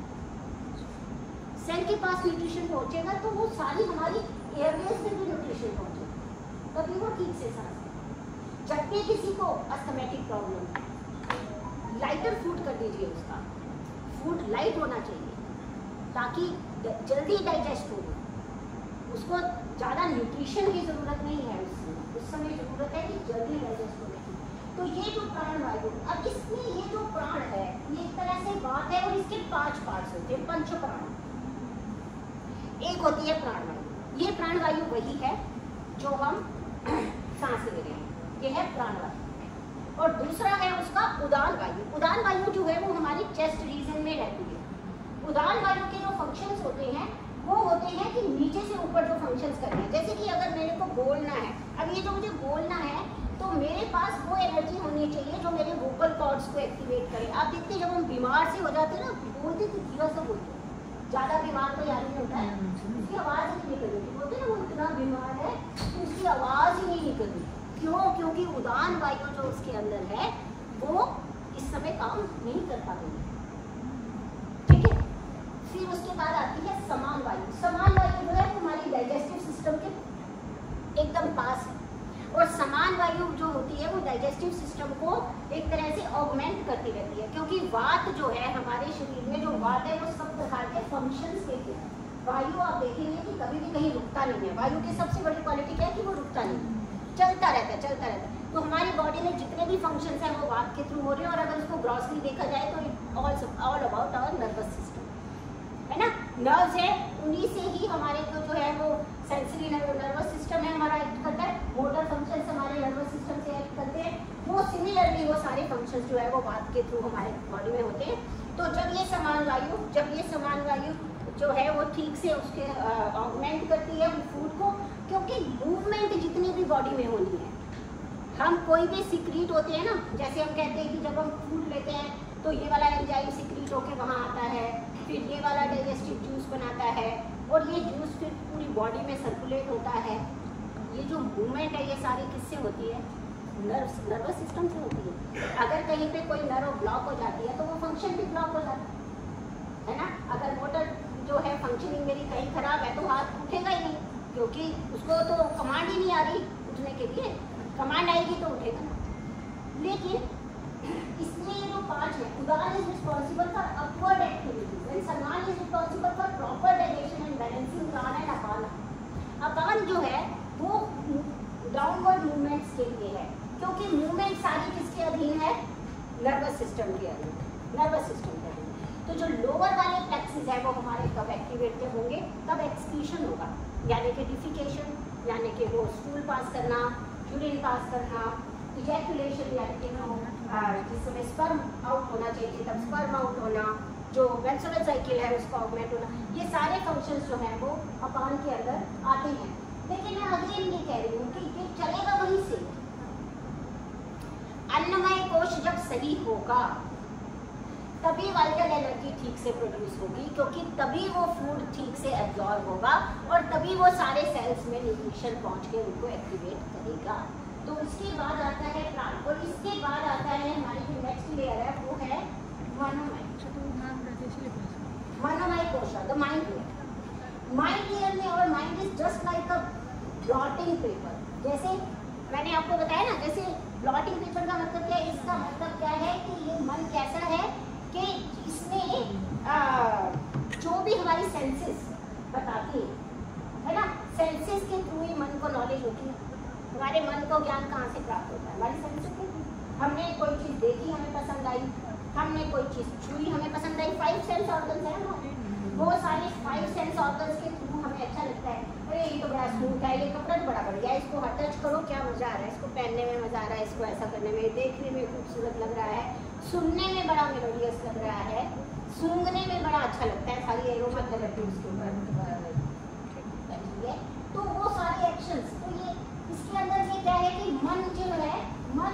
सेल के पास न्यूट्रिशन पहुंचेगा तो वो सारी हमारी एयरवेज में भी न्यूट्रिशन पहुंचेगा, तभी वो ठीक से सांस ले। जब भी किसी को अस्थमेटिक प्रॉब्लम, लाइटर फूड कर दीजिए, उसका फूड लाइट होना चाहिए ताकि जल्दी डाइजेस्ट हो, उसको ज़्यादा न्यूट्रिशन की ज़रूरत नहीं है, उस समय ज़रूरत है कि जल्दी डाइजेस्ट हो जाए। तो ये जो प्राणवायु, अब इसमें ये जो प्राण है ये एक तरह से बात है और इसके 5 पार्ट्स होते हैं, पंच प्राण। एक होती है प्राणवायु, ये प्राणवायु वही है जो हम सांस ले रहे हैं, ये है प्राणवायु। और दूसरा है उसका उदान वायु। उदान वायु जो है वो हमारी चेस्ट रीजन में रहती है। उदान वायु के जो फंक्शंस होते हैं वो होते हैं कि नीचे से ऊपर जो फंक्शंस करते हैं। जैसे कि अगर मेरे को बोलना है, अब ये जो मुझे बोलना है तो मेरे पास वो एनर्जी होनी चाहिए जो मेरे वोकल कॉर्ड्स को एक्टिवेट करे। आप देखते हैं जब हम बीमार से हो जाते हैं ना, बोलते तो धीरे से बोलते हैं, ज़्यादा बीमार कोई आदमी होता है उसकी आवाज़ ही नहीं निकल रही, बोलते हैं वो इतना बीमार है तो उसकी आवाज़ ही नहीं निकल रही। क्यों? क्योंकि उदान वायु जो उसके अंदर है वो इस समय काम नहीं कर पा रही है। ठीक है, फिर उसके बाद आती है समान वायु। समान वायु जो है वो हमारी डाइजेस्टिव सिस्टम के एकदम पास है। और समान वायु जो होती है वो डाइजेस्टिव सिस्टम को एक तरह से ऑगमेंट करती रहती है, क्योंकि वात जो है हमारे शरीर में, जो वात है वो सब प्रकार के फंक्शंस देती है। वायु आप देखेंगे कि कभी भी कहीं रुकता नहीं है। वायु की सबसे बड़ी क्वालिटी क्या है कि वो रुकता नहीं, चलता रहता है, चलता रहता है। तो हमारी बॉडी में जितने भी फंक्शंस हैं वो वात के थ्रू हो रहे हैं। और अगर उसको ग्रॉसली देखा जाए तो all about our nervous system, है ना। नर्व्स है, उन्हीं से ही हमारे जो है वो सेंसरी नर्वस सिस्टम है हमारा एक्ट करता है। मोटर फंक्शंस हमारे नर्वस सिस्टम से एक्ट करते हैं। वो सिमिलरली वो सारे फंक्शंस जो है वो वात के थ्रू हमारे बॉडी में होते हैं। तो जब ये समान वायु जो है वो ठीक से उसके ऑगमेंट करती है फूड को, क्योंकि मूवमेंट जितनी भी बॉडी में होनी है, हम कोई भी सिक्रीट होते हैं ना, जैसे हम कहते हैं कि जब हम फूड लेते हैं तो ये वाला एंजाइम सिक्रीट होके वहाँ आता है, फिर ये वाला डाइजेस्टिव जूस बनाता है और ये जूस फिर पूरी बॉडी में सर्कुलेट होता है। ये जो मूवमेंट है ये सारी किससे होती है? नर्वस सिस्टम से होती है। अगर कहीं पे कोई नर्व ब्लॉक हो जाती है तो वो फंक्शन भी ब्लॉक हो जाता है ना। अगर मोटर जो है फंक्शनिंग मेरी कहीं खराब है तो हाथ उठेगा ही नहीं, क्योंकि उसको तो कमांड ही नहीं आ रही उठने के लिए। कमांड आएगी तो उठेगा ना। लेकिन इसमें ये जो 5 है, Udana is responsible for upward activities and Samana is responsible for proper digestion and balancing prana and apana. Apana जो है वो डाउनवर्ड मूवमेंट्स के लिए है, क्योंकि मूवमेंट सारी किसके अधीन है? नर्वस सिस्टम के अधीन, नर्वस सिस्टम के अधीन। तो जो लोअर वाले प्लेक्सेस है वो हमारे कब एक्टिवेट होंगे? तब एक्सक्रीशन होगा, यानी कि डिफिकेशन, यानी कि वो स्टूल पास करना, यूरिन पास करना, इजैकुलेशन यानी कि जिस समय स्पर्म आउट होना चाहिए तब स्पर्म आउट होना, जो मेंस्ट्रुअल साइकिल है उसका ऑगमेंट होना, ये सारे फंक्शंस जो हैं वो अपान के अंदर आते हैं। लेकिन मैं अगेन ये कह रही हूँ कि ये चलेगा वहीं से। अन्नमय कोश जब सही होगा तभी वाइटल एनर्जी ठीक से प्रोड्यूस होगी, क्योंकि तभी वो फूड ठीक से एब्जॉर्ब होगा और तभी वो सारे सेल्स में न्यूट्रिशन पहुंच के उनको एक्टिवेट करेगा। तो इसके बाद आता है प्राण, और इसके बाद आता है हमारी जो नेक्स्ट लेयर है वो है मनोमय कोश, the mind layer. Mind layer में, और mind is just like a blotting paper. जैसे मैंने आपको बताया ना, जैसे ब्लॉटिंग पेपर का मतलब क्या है? इसका मतलब क्या है कि ये मन कैसा है कि इसमें जो भी हमारी सेंसेस बताती है ना, सेंसेस के थ्रू ही मन को नॉलेज होती है। हमारे मन को ज्ञान कहाँ से प्राप्त होता है? हमारी सेंसेस के थ्रू। हमने कोई चीज़ देखी, हमें पसंद आई, हमने कोई चीज़ छुई, हमें पसंद आई, 5 सेंस ऑर्गन्स है ना, वो सारे 5 सेंस ऑर्गन्स के थ्रू हमें अच्छा लगता है। अरे ये तो बड़ा स्मूथ है, ये कपड़ा तो बड़ा बढ़िया है, इसको टच करो क्या मज़ा आ रहा है, इसको पहनने में मज़ा आ रहा है, इसको ऐसा करने में, देखने में खूबसूरत लग रहा है, सुनने में बड़ा मेलोडियस लग रहा है, सूंघने में बड़ा अच्छा लगता है, सारी एरोमा थेरेपी उसके ऊपर। तो वो सारे एक्शंस, तो ये इसके अंदर ये क्या है कि मन जो है, मन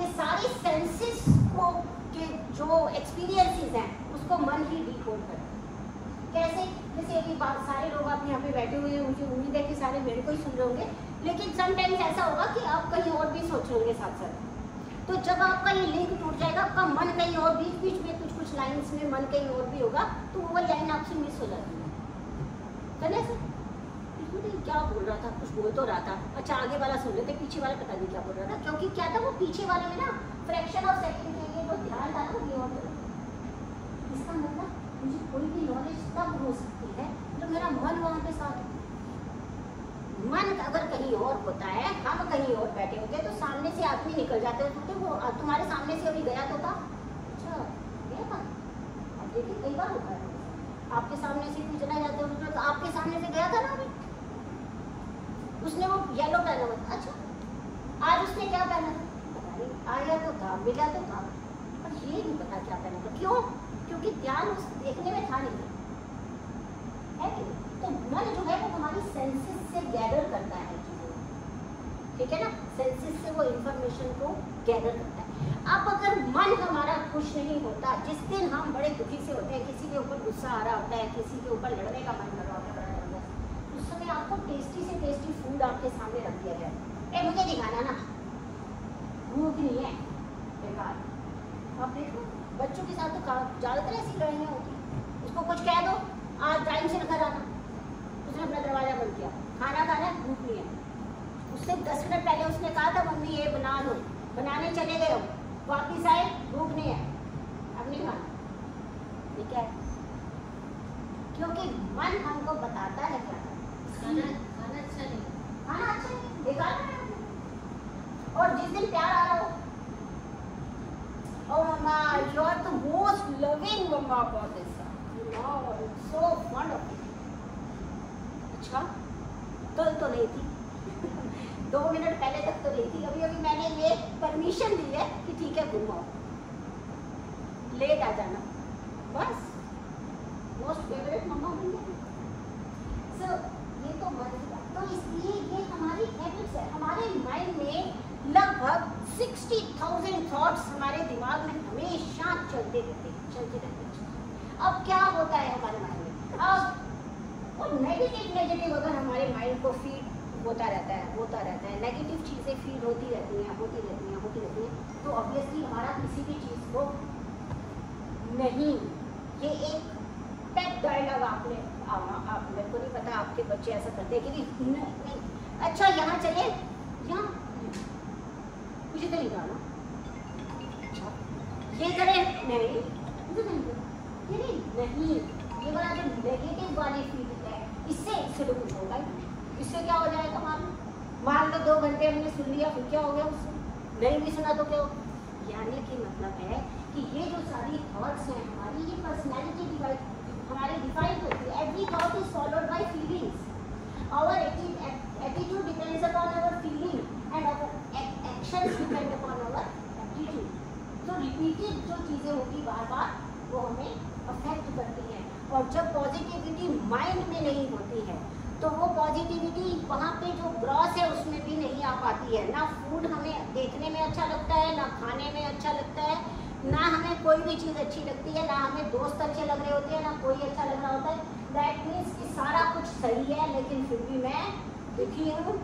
ये सारी सेंसेस को के जो एक्सपीरियंसेस हैं उसको मन ही डिकोड करता है। कैसे? जैसे अभी सारे लोग आप यहाँ पे बैठे हुए हैं, मुझे उम्मीद है कि सारे मेरे को ही सुन रहे होंगे, लेकिन समटाइम्स ऐसा होगा कि आप कहीं और भी सोच रहे होंगे साथ साथ। तो जब आपका ये लिंक टूट जाएगा, आपका मन कहीं और, बीच बीच में कुछ लाइन्स में मन कहीं और भी होगा, तो वो लाइन आपसे मिस हो जाती है ना सर? क्या बोल रहा था, कुछ बोल तो रहा था, अच्छा आगे वाला सुन लेते, पीछे वाला पता नहीं क्या बोल रहा था, क्योंकि क्या था वो पीछे वाले में ना फ्रैक्शन ऑफ सेकंड के लिए जो ध्यान था ना ये और। इसका मतलब मुझे कोई भी नॉलेज तब हो सकती है जब मेरा मन वहाँ पे साथ हो। मन अगर कहीं और होता है, हम कहीं और बैठे होते तो सामने से आदमी निकल जाते तो वो तुम्हारे सामने से अभी गया तो था, अच्छा गया था। अब देखिए कई बार होता है, आपके सामने से कोई चला जाता है तो आपके सामने से गया था ना अभी, उसने वो येलो पहना हुआ था, अच्छा आज उसने क्या पहना था पता नहीं, आया तो था मिला तो था, पर ये नहीं पता क्या पहना था। क्यों? क्योंकि ध्यान उस देखने में था नहीं, है कि नहीं? तो मन जो है वो हमारी सेंसेस से गैदर करता है चीज़ों, ठीक है ना, सेंसेस से वो इंफॉर्मेशन को गैदर करता है। अब अगर मन हमारा खुश नहीं होता, जिस दिन हम बड़े दुखी से होते हैं, किसी के ऊपर गुस्सा आ रहा होता है, किसी के ऊपर लड़ने का मन कर रहा होता है, उस समय आपको टेस्टी से टेस्टी फूड आपके सामने रख दिया जाए, ए मुझे दिखाना ना, भूख नहीं है, बेकार। आप देखो बच्चों के साथ तो ज़्यादातर ऐसी लड़ाइयाँ होती हैं, उसको कुछ कह दो, आज टाइम से घर आना, उसने अपना दरवाजा बंद किया, खाना खाना है, भूख नहीं है, उससे 10 मिनट पहले उसने कहा था मम्मी ये बना दो, बनाने चले गए हो, वापिस आए भूख नहीं है, अब नहीं खाना, ठीक है, क्योंकि मन हमको बताता है क्या खाना अच्छा नहीं, खाना अच्छा नहीं, बेकार है। और जिस दिन प्यार आ रहा हो, oh mama, you are the most loving mama for this son. Wow, I'm so fond of you. अच्छा, कल तो नहीं थी 2 मिनट पहले तक तो नहीं थी, अभी अभी मैंने ये परमिशन दी है कि ठीक है घूमो, लेट आ जाना, बस मोस्ट फेवरेट मम्मा बन गई। सो ये तो मन की बात, तो इसलिए ये हमारी हैबिट्स है, हमारे माइंड में लगभग 60,000 थॉट्स हमारे दिमाग में हमेशा चलते रहते हैं। अब क्या होता है हमारे माइंड में, अब वो नेगेटिव अगर हमारे माइंड को फीड होता रहता है, नेगेटिव चीज़ें फीड होती रहती हैं, तो ऑब्वियसली हमारा किसी भी चीज़ को नहीं, ये एक पेट डायलॉग आपने आप मेरे को नहीं पता आपके बच्चे ऐसा करते हैं कि नहीं, अच्छा यहाँ चले, यहाँ मुझे तो नहीं जाना, अच्छा ये करे नहीं, मुझे नहीं, ये वाला जो नेगेटिव वाली फीलिंग है, इससे तो कुछ होगा ही, इससे क्या हो जाएगा, मान लो 2 घंटे हमने सुन लिया, फिर क्या हो गया उससे, नहीं भी सुना तो क्या होगा। यानी कि मतलब है कि ये जो सारी थॉट्स हैं हमारी, ये पर्सनैलिटी हमारी डिफाइन होती है। Every thought is followed by feelings, our attitude depends upon our feeling and our actions depend upon our attitude. तो रिपीटेड जो चीज़ें होती बार बार वो हमें अफेक्ट करती हैं, और जब पॉजिटिविटी माइंड में नहीं होती है तो वो पॉजिटिविटी वहाँ पे जो ग्रॉस है उसमें भी नहीं आ पाती है। ना फूड हमें देखने में अच्छा लगता है, ना खाने में अच्छा लगता है, ना हमें कोई भी चीज़ अच्छी लगती है, ना हमें दोस्त अच्छे लग रहे होते हैं, ना कोई अच्छा लग रहा होता है। दैट मीन्स कि सारा कुछ सही है लेकिन फिर भी मैं दुखी हूँ,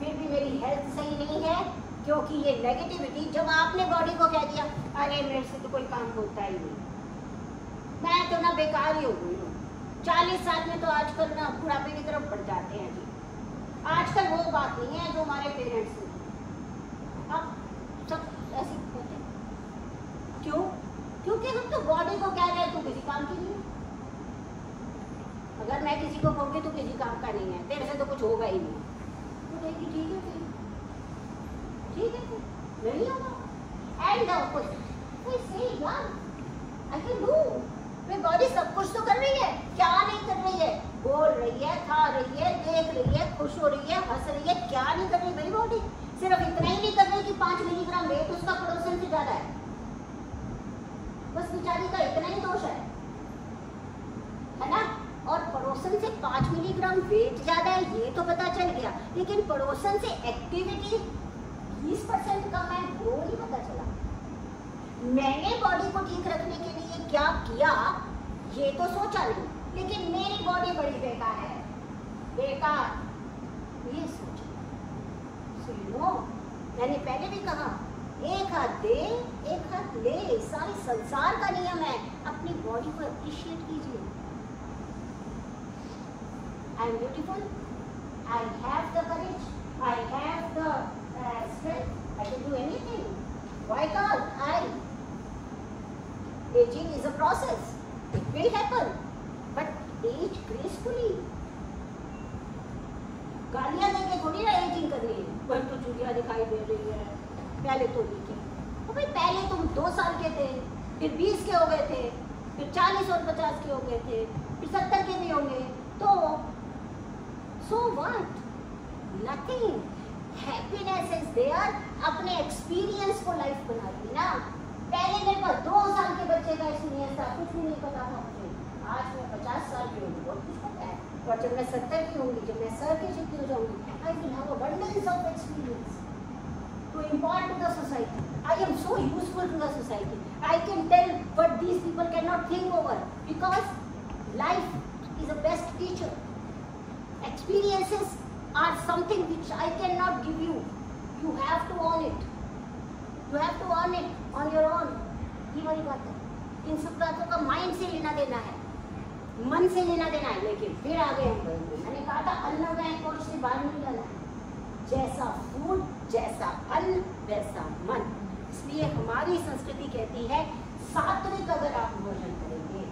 फिर भी मेरी हेल्थ सही नहीं है, क्योंकि ये नेगेटिविटी जब आपने बॉडी को कह दिया अरे मेरे से तो कोई काम होता ही नहीं, मैं तो ना बेकार ही हो गई हूँ, 40 साल में तो आजकल ना बुढ़ापे की तरफ बढ़ जाते हैं जी। आजकल वो बात नहीं है जो हमारे पेरेंट्स थे, अब सब ऐसे होते हैं। क्यों? क्योंकि हम तो बॉडी को कह रहे हैं तू किसी काम की नहीं है। अगर मैं किसी को कहूँगी तो किसी काम का नहीं है, तेरे से तो कुछ होगा ही नहीं, तो कहेगी ठीक है फिर, ठीक है फिर नहीं होगा। एंड यार आई कैन डू, मेरी बॉडी सब कुछ तो कर रही है, क्या नहीं कर रही है, बोल रही है, खा रही है, देख रही है, खुश हो रही है, हंस रही है, क्या नहीं कर रही मेरी बॉडी। सिर्फ इतना ही नहीं कर रही कि 5 मिलीग्राम वेट उसका पड़ोसन से ज्यादा है, बस बेचारी का इतना ही दोष है ना। और पड़ोसन से 5 मिलीग्राम वेट ज्यादा है ये तो पता चल गया, लेकिन पड़ोसन से एक्टिविटी 20% कम है वो नहीं पता चला। मैंने बॉडी को ठीक रखने के लिए क्या किया ये तो सोचा नहीं, लेकिन मेरी बॉडी बड़ी बेकार है, बेकार ये सोचा। सुनो, मैंने पहले भी कहा एक हाथ दे एक हाथ ले, सारी संसार का नियम है। अपनी बॉडी को अप्रिशिएट कीजिए। I am beautiful, I have the courage, I have the strength, I can do anything. Why can't I? Aging is a process. It will happen, but age gracefully. गालियाँ वही तो चूड़ियाँ दिखाई दे रही है, पहले तो नहीं थी। तो भाई पहले तुम 2 साल के थे, फिर 20 के हो गए थे, फिर 40 और 50 के हो गए थे, फिर 70 के भी होंगे, तो so what, nothing, happiness is there. अपने एक्सपीरियंस को लाइफ बना दी ना। पहले मेरे पास 2 साल के बच्चे का एक्सपीरियंस था, कुछ भी नहीं पता था मुझे। आज मैं 50 साल की होंगी, बहुत कुछ पता है। और जब मैं 70 की होंगी, जब मैं सर की शिफ्ट हो जाऊंगी, I will have abundance of experience to impart to the society. I am so useful to the society. I can tell what these people cannot think over, because life is the best teacher. Experiences are something which I cannot give you. You have to own it. You have to earn it on your own. ये वाली बात है। इन सब बातों का माइंड से लेना देना है, मन से लेना देना है। लेकिन फिर आगे हम बढ़ेंगे। मैंने कहा था अन्न में कोश से बाहर नहीं जाना है। जैसा फूड, जैसा अन्न, वैसा मन। इसलिए हमारी संस्कृति कहती है सात्विक अगर आप भोजन करेंगे,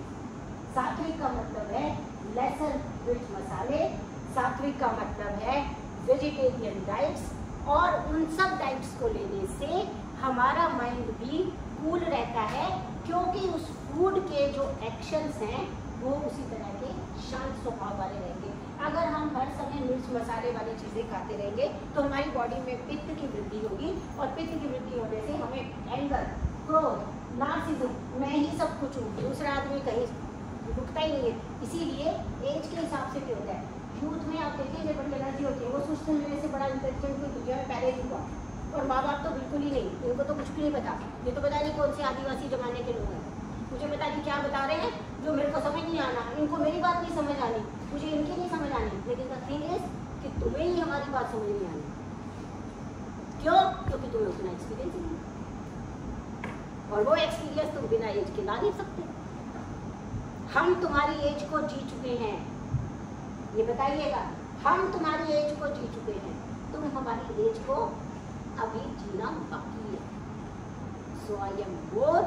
सात्विक का मतलब है लेसर मिर्च मसाले, सात्विक का मतलब है वेजिटेरियन डाइट्स, और उन सब डाइट्स को लेने से हमारा माइंड भी कूल रहता है, क्योंकि उस फूड के जो एक्शंस हैं वो उसी तरह के शांत स्वभाव वाले रहेंगे। अगर हम हर समय मिर्च मसाले वाली चीज़ें खाते रहेंगे तो हमारी बॉडी में पित्त की वृद्धि होगी, और पित्त की वृद्धि होने से हमें एंगर, क्रोध, नार्सिज्म, मैं ही सब कुछ हूँ, दूसरा आदमी कहीं रुकता ही नहीं है। इसीलिए एज के हिसाब से क्या होता है, यूथ में आप देखेंगे बड़ी एनर्जी होती है, वो सोचते हैं मेरे से बड़ा इंटेलिजेंट कोई दुनिया में पहले नहीं हुआ। और माँ बाप तो बिल्कुल ही नहीं, इनको तो कुछ भी नहीं पता। ये तो पता नहीं कौन से आदिवासी जमाने के लोग हैं, मुझे पता नहीं क्या बता रहे हैं जो मेरे को समझ नहीं आना, इनको मेरी बात नहीं समझ आनी, मुझे इनकी नहीं समझ आनी। लेकिन द थिंग इज कि तुम्हें ही हमारी बात समझ नहीं आनी। क्यों? क्योंकि तुम्हें उतना एक्सपीरियंस ही नहीं, और वो एक्सपीरियंस तुम बिना एज के ला नहीं सकते। हम तुम्हारी एज को जी चुके हैं, ये बताइएगा, हम तुम्हारी एज को जी चुके हैं, तुम हमारी एज को अभी जीना बाकी है। So I am more,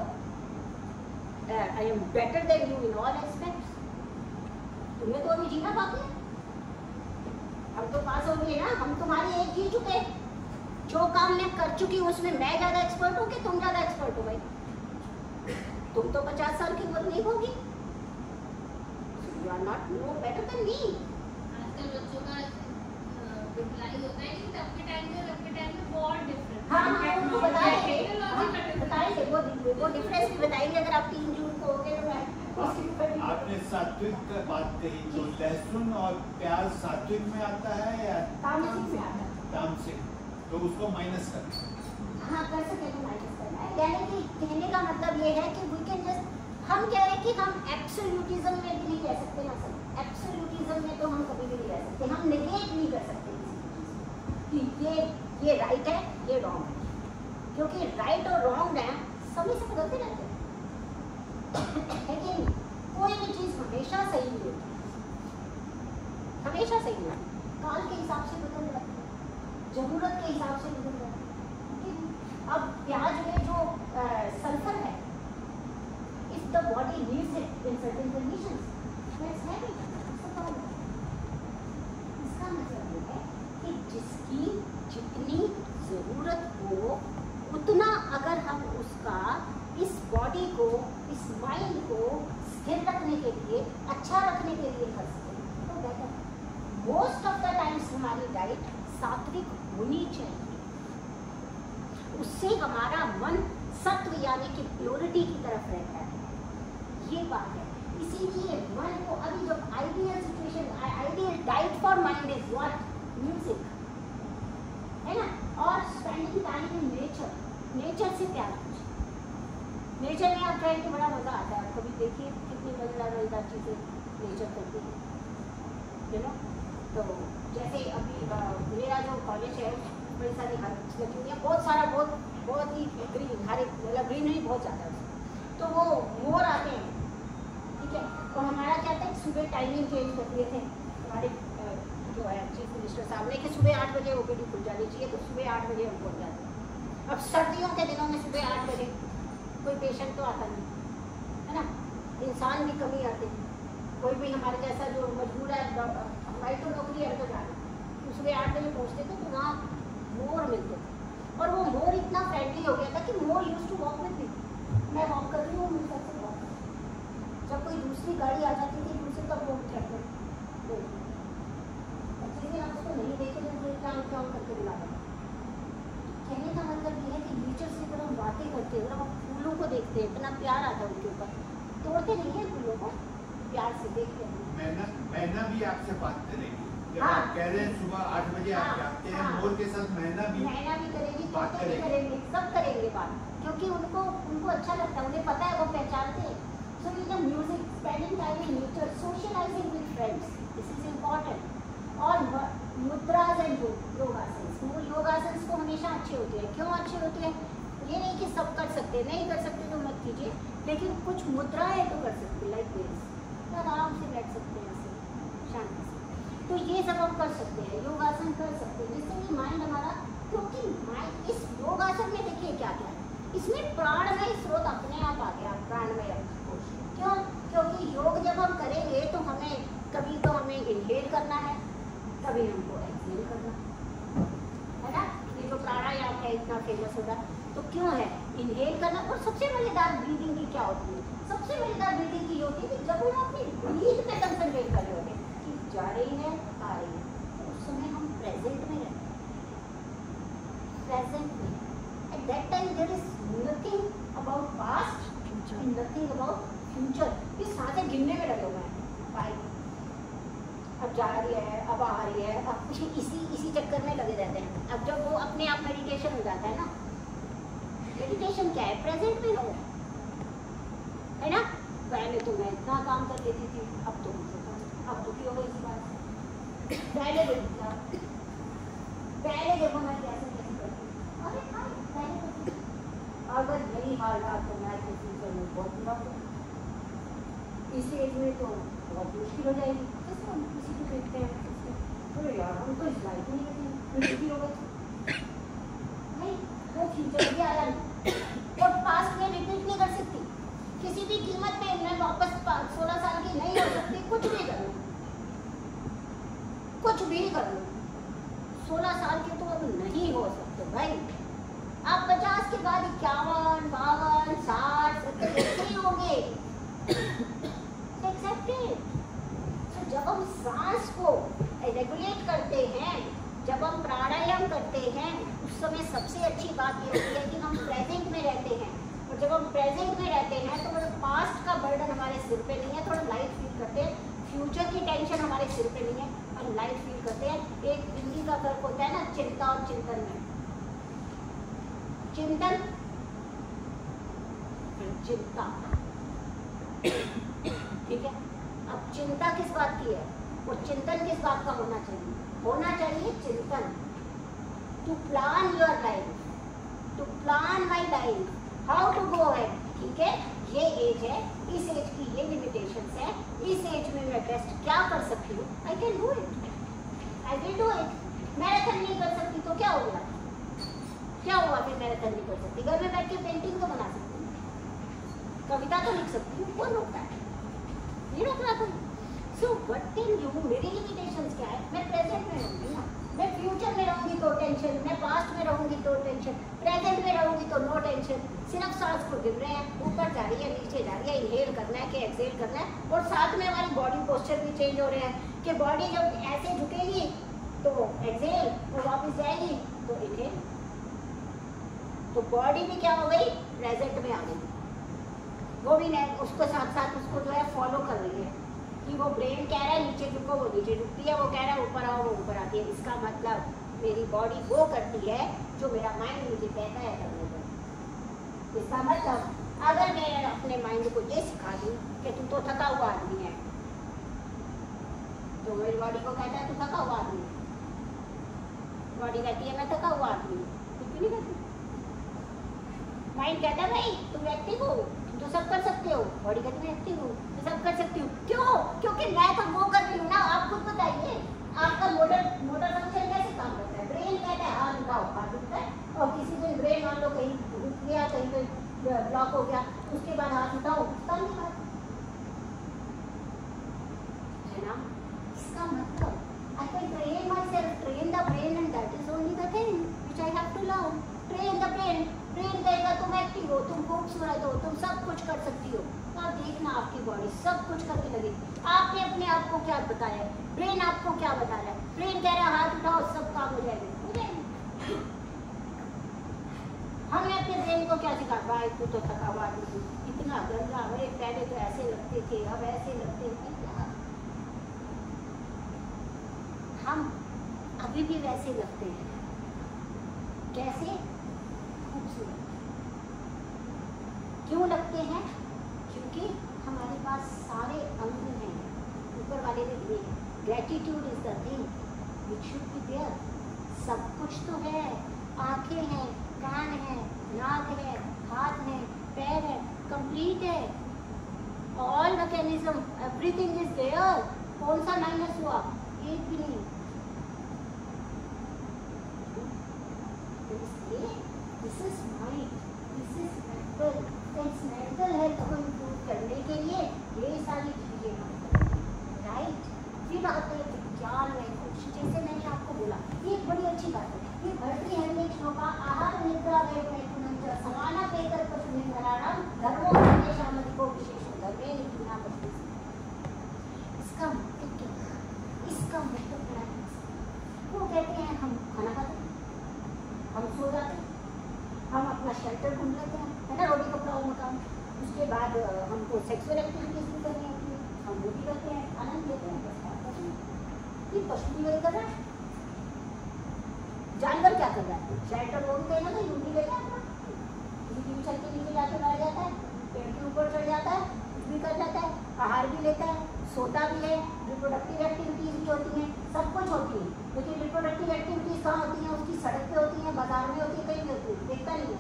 I am better than you in all aspects. तुम्हें तो अभी जीना बाकी है, हम तो पास हो गए ना, हम तुम्हारी एज जी चुके। जो काम मैं कर चुकी हूँ उसमें मैं ज्यादा एक्सपर्ट हूँ कि तुम ज्यादा एक्सपर्ट हो? भाई तुम तो 50 साल की उम्र नहीं होगी। You are not no better than me. आजकल बच्चों का रिप्लाई होता है कि तब के टाइम में बहुत डिफरेंट। हाँ उनको बताएंगे वो डिफरेंस भी बताएंगे। अगर आप 3 जून को होगे तो आपने सात्विक का बात कही, तो लहसुन और प्याज सात्विक में आता है या तामसिक में आता है? तामसिक, तो उसको माइनस कर। हाँ कर सकते हैं, माइनस करना है। यानी कि कहने का मतलब ये है कि वी कैन जस्ट, हम कह रहे हैं कि हम एब्सोल्यूटिज्म में भी नहीं कह सकते ना सर। एब्सोल्यूटिज्म में तो हम कभी भी नहीं कह सकते, हम नेगेट नहीं कर सकते कि ये राइट है, ये रॉन्ग है, क्योंकि राइट और रॉन्ग है समय से बदलते रहते हैं। लेकिन कोई भी चीज़ हमेशा सही नहीं होती, हमेशा सही नहीं होती, काल के हिसाब से बदल जाती है, जरूरत के हिसाब से बदल जाती है। अब प्याज में जो सल्फर है, if the body needs it in certain conditions, let's have it. इसका मतलब ये है कि जिसकी जितनी ज़रूरत हो उतना अगर हम उसका इस बॉडी को, इस माइंड को स्थिर रखने के लिए, अच्छा रखने के लिए कर सकें तो better. Most of the times हमारी डाइट सात्विक होनी चाहिए, उससे हमारा मन सत्व यानी कि प्योरिटी की तरफ रहता है, ये बात है। इसीलिए मन को अभी जो ideal situation, ideal diet for mind is what? Music, है ना, और spending time in nature, nature से प्यार कीजिए। नेचर में आप जाएंगे बड़ा मजा आता है, आप कभी देखिए कितनी मजेदार चीज़ें नेचर करती है, यू नो। तो जैसे अभी मेरा जो कॉलेज है बड़ी सारी हर्ब्स लगी हुई है, बहुत सारा, बहुत ही ग्रीन, हर एक मतलब ग्रीनरी बहुत ज़्यादा है। तो वो मोर आते हैं, ठीक है, तो हमारा क्या था, सुबह टाइमिंग चेंज कर दिए थे हमारे जो है चीफ मिनिस्टर साहब ने कि सुबह 8 बजे ओपीडी खुल जानी चाहिए, तो सुबह 8 बजे हम पहुँच जाते हैं। अब सर्दियों के दिनों में सुबह 8 बजे कोई पेशेंट तो आता नहीं, है ना, इंसान भी कमी आते हैं, कोई भी हमारे जैसा जो मजबूर है, हमारी तो नौकरी है तो जाना, तो सुबह 8 बजे पहुँचते थे, तो वहाँ मोर मिलते थे और वो मोर इतना फ्रेंडली हो गया था कि mor used to walk with me. मैं वॉक कर रही हूँ, मेरे साथ से वॉक, जब कोई दूसरी गाड़ी आ जाती थी दूसरे तब वो ट्रैक्टर आप उसको नहीं देखे तो काम करके बुला रहे। कहने का मतलब ये है कि नेचर से अगर हम बातें करते हैं, अगर हम फूलों को देखते हैं, इतना प्यार आता है उनके ऊपर, तोड़ते नहीं है फूलों को, प्यार से देखते हैं। मैना भी आपसे बात करेगी जब हाँ। आप कह रहे हैं सुबह 8 बजे आप हाँ, जाते हैं, हाँ। मोर के साथ मैना भी करेगी, बात तोते भी करेंगे, सब करेंगे बात, क्योंकि उनको अच्छा लगता है, उन्हें पता है, वो पहचानते हैं। So in the music, spending time in nature, socializing with friends, this is important. और मुद्रास एंड योगासन्स, योगासन्स को हमेशा अच्छे होते हैं। क्यों अच्छे होते हैं? ये नहीं कि सब कर सकते, नहीं कर सकते तो मत कीजिए, लेकिन कुछ मुद्राएं तो कर सकते, लाइक दिस, आराम से बैठ सकते हैं ऐसे शांति से। तो ये सब हम कर सकते हैं, योगासन कर सकते हैं, जिससे कि माइंड हमारा, क्योंकि माइंड इस योगासन में देखिए क्या क्या है, इसमें प्राणमय स्रोत अपने आप आ गया, प्राणमय कोश। क्यों? क्योंकि योग जब हम करेंगे तो हमें कभी तो हमें इनहेल करना है, कभी हमको एक्सहेल करना है ना। ये जो प्राणायाम है इतना फेमस होगा तो क्यों है? इनहेल करना। और सबसे मजेदार ब्रीदिंग की क्या होती है? सबसे मजेदार ब्रीदिंग की होती है कि जब हम अपनी ब्रीथ पे कंसंट्रेट कर रहे होते हैं कि जा रही है आ रही है, तो उस समय हम प्रेजेंट में रहते हैं, प्रेजेंट में। At that time there is nothing about past and nothing about future. ये सांसें गिनने में लगे हुए हैं, बाय अब जा रही है, अब आ रही है, अब इसी चक्कर में लगे रहते हैं। अब जब वो अपने आप मेडिटेशन हो जाता है ना, मेडिटेशन क्या है? प्रेजेंट में रहो, है ना। पहले तो मैं इतना काम कर लेती थी, अब तो अब दुखी हो गई इस बात। पहले देखो मैं कैसे करती हूँ, अरे हाँ पहले करती थी, अगर नहीं हाल रहा तो मैं तो फ्यूचर में बहुत बुरा होगा, इस एज में तो बहुत मुश्किल हो जाएगी। हम किसी को देखते हैं तो यार हम तो इस लाइफ नहीं करते, हो गए नहीं, वो फ्यूचर भी आया नहीं और पास्ट में रिपीट नहीं कर सकती किसी भी कीमत पे। मैं वापस 16 साल की नहीं हो सकती, कुछ भी कर लो, कुछ भी कर लो, 16 साल के तो अब नहीं हो सकते भाई। आप 50 के बाद 51, 52, 60 ऐसे होंगे, एक्सेप्टेड। जब हम सांस को रेगुलेट करते हैं, जब हम प्राणायाम करते हैं, उस समय सबसे अच्छी बात ये होती है कि हम प्रेजेंट में रहते हैं। और जब हम प्रेजेंट में रहते हैं तो मतलब पास्ट का बर्डन हमारे सिर पे नहीं है, थोड़ा लाइट फील करते हैं, फ्यूचर की टेंशन हमारे सिर पे नहीं है, हम लाइट फील करते हैं। एक हिंदी का फर्क होता है ना चिंता और चिंतन में। चिंतन, चिंता, ठीक है। अब चिंता किस बात की है और चिंतन किस बात का होना चाहिए? होना चाहिए चिंतन, to plan your life, to plan my life, how to go है। ठीक है, ये एज है, इस एज की ये लिमिटेशंस है, इस एज में मैं बेस्ट क्या कर सकती हूँ, I can do it, I will do it. Marathon नहीं कर सकती तो क्या हो गया? क्या हुआ फिर? मैराथन नहीं कर सकती, घर में बैठ के पेंटिंग तो बना सकती हूँ, कविता तो लिख सकती हूँ, कौन रोकता है? ये रोक रहा था। सो व्हाट कैन यू, मेरी लिमिटेशंस क्या है? मैं प्रेजेंट में रहूंगी ना, मैं फ्यूचर में रहूंगी तो टेंशन, मैं पास्ट में रहूंगी तो टेंशन, प्रेजेंट में रहूंगी तो नो टेंशन। सिर्फ सांस को गिर रहे हैं, ऊपर जा रही है, नीचे जा रही है, इनहेल करना है कि एक्सहेल करना है। और साथ में हमारी बॉडी पोस्चर भी चेंज हो रहे हैं कि बॉडी जब ऐसे झुकेगी तो एक्सहेल, और वापस जाएगी तो इनहेल। तो बॉडी भी क्या हो गई? प्रेजेंट में आ गई। वो भी नहीं, उसको साथ साथ उसको जो है फॉलो कर रही है कि वो ब्रेन कह रहा है नीचे झुको, वो नीचे झुकती है, वो कह रहा है ऊपर आओ, वो ऊपर आती है। इसका मतलब मेरी बॉडी वो करती है जो मेरा माइंड मुझे कहता है करने को। इसका मतलब अगर मैं अपने माइंड को ये सिखा दूँ कि तू तो थका हुआ आदमी है, तो मेरी बॉडी को कहता है तू थका हुआ आदमी है, बॉडी कहती है मैं थका हुआ आदमी हूँ, कुछ भी नहीं कहती। माइंड कहता है भाई तुम एक्टिव हो, तो सब कर सकते हो, बॉडी कहती है एक्टिव हूँ तो सब कर सकती हूँ। क्यों? क्योंकि मैं तो वो कर रही हूँ ना। आप खुद बताइए आपका मोटर फंक्शन कैसे काम करता है? ब्रेन कहता है हाँ रुकाओ, हाथ रुकता है, और किसी दिन ब्रेन मान लो कहीं रुक गया, कहीं पे ब्लॉक हो गया, उसके बाद हाथ उठाओ, काम नहीं बात है ना। इसका मतलब I can train myself, train the brain, and that is only the thing which to learn, train the brain. Brain कहेगा तुम एक्टिव हो, तुम खूबसूरत हो, तुम सब कुछ कर सकती हो। तो आप देखना आपकी बॉडी सब कुछ करने लगेगी। आपने अपने आप को क्या बताया, ब्रेन आपको क्या बता रहा है? ब्रेन कह रहा है हाथ उठाओ सब काम हो जाएगा। हमने अपने ब्रेन को क्या सिखा, भाई तू तो थका हुआ इतना गंदा, अरे पहले तो ऐसे लगते थे अब ऐसे लगते थे। हम अभी भी वैसे लगते हैं। कैसे? खूबसूरत। क्यों लगते हैं? क्योंकि हमारे पास सारे अंग हैं। ऊपर वाले ने दिए, gratitude is the thing which should be there. सब कुछ तो है, आंखें हैं, कान है, नाक है, हाथ है, पैर है, कंप्लीट है। All mechanism, everything is there. कौन सा माइनस हुआ? एक भी नहीं। This is mind, this is mental. इस मेंटल हेल्थ को इम्प्रूव करने के लिए ये सारी चीजें हम करते हैं, राइट। फिर आते हैं विज्ञान में कुछ, जैसे मैंने आपको बोला, ये एक बड़ी अच्छी बात है। ये भर्तृहरि श्लोका आहार निद्रा वैकुंठ समाना पेकर पशुनिर्भराणाम धर्मो निर्देशामधिको विशेषो धर्मे निपुणा बद्धि। इसका मतलब क्या है? इसका मतलब क्या है? वो कहते हैं हम खाना खाते हैं, हम सो जाते हैं, हम अपना शेल्टर ढूंढ लेते हैं, है ना, रोटी कपड़ा और मकान। उसके बाद हमको सेक्सुअल एक्टिविटीज भी करनी होती है, हम वो भी करते हैं, आनंद लेते हैं, बस बात करते हैं। ये पशु भी वही कर रहा है। जानवर क्या कर रहा है? शेल्टर वो भी कहना था, यूं भी लेता है अपना, किसी की छत के नीचे जाके बैठ जाता है, पेड़ के ऊपर चढ़ जाता है, कुछ भी कर जाता है, आहार भी लेता है, सोता भी है, रिप्रोडक्टिव एक्टिविटीज भी होती हैं, सब कुछ होती है। लेकिन रिप्रोडक्टिव एक्टिविटीज कहाँ होती हैं? उसकी सड़क पे होती हैं, बाजार में होती है, कहीं भी होती है, देखता नहीं है।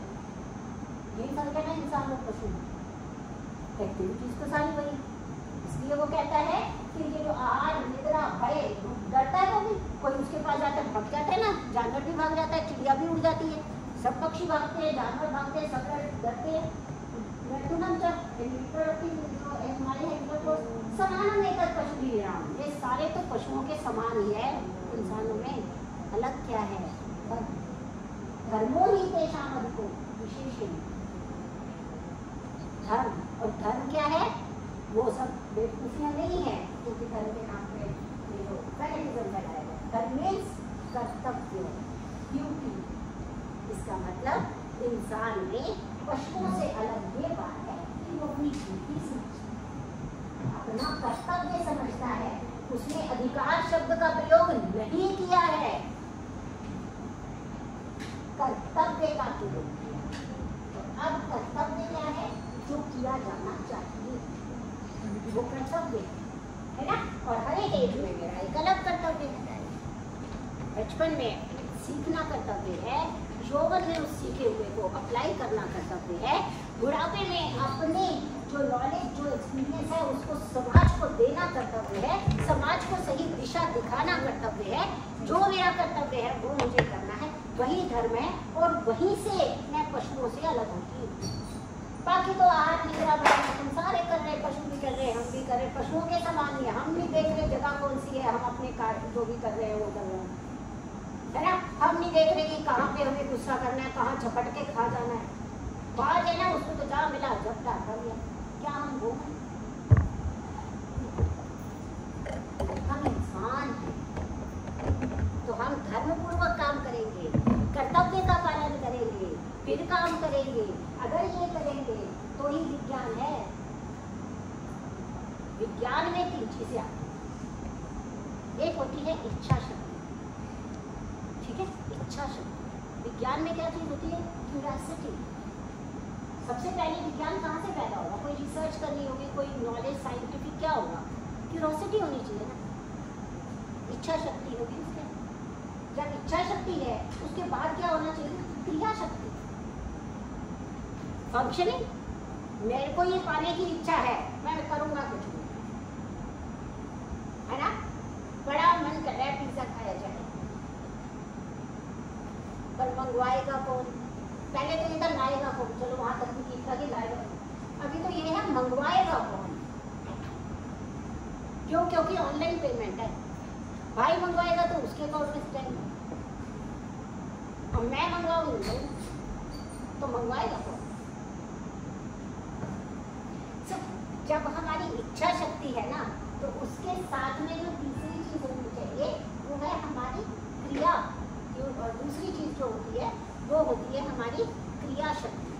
यही फर्क है ना इंसान और पशु में, एक्टिविटीज तो सारी वही। इसलिए वो कहता है कि ये जो आहार निद्रा भय, डरता है वो भी, कोई उसके पास जाता है भाग जाता है ना, जानवर भी भाग जाता है, चिड़िया भी उड़ जाती है, सब पक्षी भागते हैं, जानवर भागते हैं, सब डरते हैं। समान लेकर पशु भी राम, ये सारे तो पशुओं के समान ही है। इंसानों में अलग क्या है? धर्मो ही तेषाम अधिको विशेष धर्म। और धर्म क्या है? वो सब बेवकूफियां नहीं है क्योंकि धर्म के नाम पे ये लोग फैनेटिज्म लगाया गया। धर्म मीन्स कर्तव्य, ड्यूटी। इसका मतलब इंसान में पशुओं से अलग ये बात है कि वो अपनी ड्यूटी समझता है, अपना कर्तव्य समझता है। उसने अधिकार शब्द का प्रयोग नहीं किया है, कर्तव्य का प्रयोग किया। तो अब कर्तव्य क्या है? जो किया जाना चाहिए वो कर्तव्य है ना। और हर एक एज में मेरा एक अलग कर्तव्य है। बचपन में सीखना कर्तव्य है, यौवन में उस सीखे हुए को अप्लाई करना कर्तव्य है, बुढ़ापे में अपने जो नॉलेज जो एक्सपीरियंस है उसको समाज को देना कर्तव्य है, समाज को सही दिशा दिखाना कर्तव्य है। जो मेरा कर्तव्य है वो मुझे करना है, वही धर्म है। और वहीं से मैं पशुओं से अलग होती हूँ। बाकी तो आहार निद्रा तुम सारे कर रहे, पशु भी कर रहे, हम भी कर रहे, पशुओं के समान ही है। हम भी देख रहे जगह कौन सी है, हम अपने कार्य जो भी कर रहे हैं वो कर रहे हैं, है ना। हम नहीं देख रहे कि कहाँ पे हमें गुस्सा करना है, कहाँ झपट के खा जाना है। बाहर है ना, उसको तो जहाँ मिला झपटा कर लिया। क्या हम वो हैं? हम इंसान हैं, तो हम धर्मपूर्वक काम करेंगे, कर्तव्य का पालन करेंगे, फिर काम करेंगे। अगर ये करेंगे तो ही विज्ञान है। विज्ञान में 3 चीजें आती हैं। एक होती है इच्छा शक्ति, ठीक है, इच्छा शक्ति। विज्ञान में क्या चीज होती है? क्यूरियोसिटी। सबसे पहले विज्ञान कहाँ से पैदा होगा? कोई रिसर्च करनी होगी, कोई नॉलेज साइंटिफिक क्या होगा? क्यूरियोसिटी होनी चाहिए ना, इच्छा शक्ति होगी उसके। जब इच्छा शक्ति है उसके बाद क्या होना चाहिए? क्रिया शक्ति, फंक्शनिंग। मेरे को ये पाने की इच्छा है, मैं करूंगा कुछ नहीं, है ना। बड़ा मन कर रहा है पिज्जा खाया जाए, पर मंगवाएगा कौन? पहले तो इधर लाएगा कौन? चलो वहां तक भी ठीक था कि लाएगा, अभी तो ये है मंगवाएगा कौन? क्यों? क्योंकि ऑनलाइन पेमेंट है। भाई मंगवाएगा तो उसके अकाउंट में टाइम और मैं मंगवाऊंगी तो मंगवाएगा कौन? जब हमारी इच्छा शक्ति है ना, तो उसके साथ में जो तीसरी चीज होनी चाहिए वो है हमारी क्रिया, और दूसरी चीज जो होती है वो होती है हमारी क्रिया शक्ति,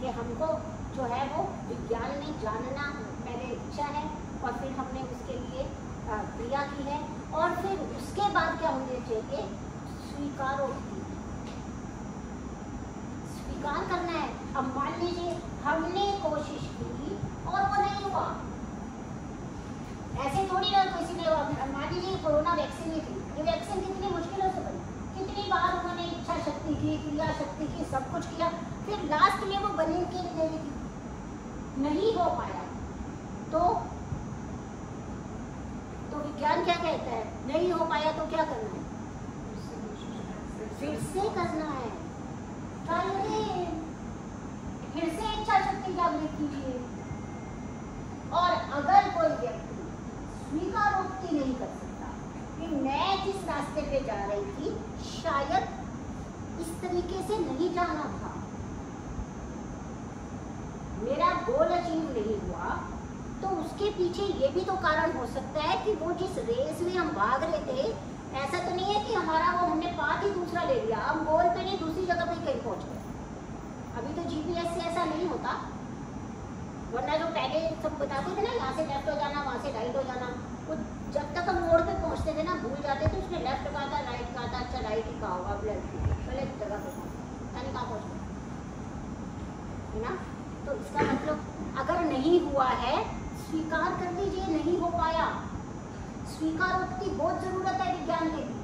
कि हमको जो है वो विज्ञान में जानना पहले इच्छा है और फिर हमने उसके लिए क्रिया की है, और फिर उसके बाद क्या होना चाहिए? स्वीकारोक्ति, स्वीकार करना है। अब मान लीजिए हमने कोशिश की और वो नहीं हुआ, ऐसे थोड़ी ना किसी ने, मान लीजिए कोरोना वैक्सीन ही थी, ये वैक्सीन कितनी मुश्किलों से बनी, कितनी बार उन्होंने इच्छा शक्ति की, क्रिया शक्ति की, सब कुछ किया, फिर लास्ट में वो बनी के लिए नहीं हो पाया। तो विज्ञान क्या कहता है? नहीं हो पाया तो क्या करना है? फिर से करना है, फिर से इच्छा शक्ति जागृत कीजिए। और अगर कोई व्यक्ति स्वीकारोक्ति नहीं कर सकता कि मैं जिस रास्ते पे जा रही थी शायद इस तरीके से नहीं जाना था, मेरा गोल अचीव नहीं हुआ, तो उसके पीछे ये भी तो कारण हो सकता है कि वो जिस रेस में हम भाग रहे थे, ऐसा तो नहीं है कि हमारा वो हमने पाथ ही दूसरा ले लिया, हम गोल पे नहीं दूसरी जगह पे कहीं पहुंच गए। अभी तो जीपीएस से ऐसा नहीं होता, वरना जो पहले सब बताते थे ना, यहाँ से लेफ्ट हो जाना, वहाँ से राइट हो जाना, वो जब तक हम मोड़ पे पहुँचते थे ना भूल जाते थे, उसने लेफ्ट कहा था, राइट कहा था, अच्छा राइट ही कहा होगा, गलत जगह पे पहुँचा, कहाँ पहुँच गए, है ना। तो इसका मतलब अगर नहीं हुआ है, स्वीकार कर लीजिए नहीं हो पाया। स्वीकारोक्ति बहुत जरूरत है विज्ञान के लिए।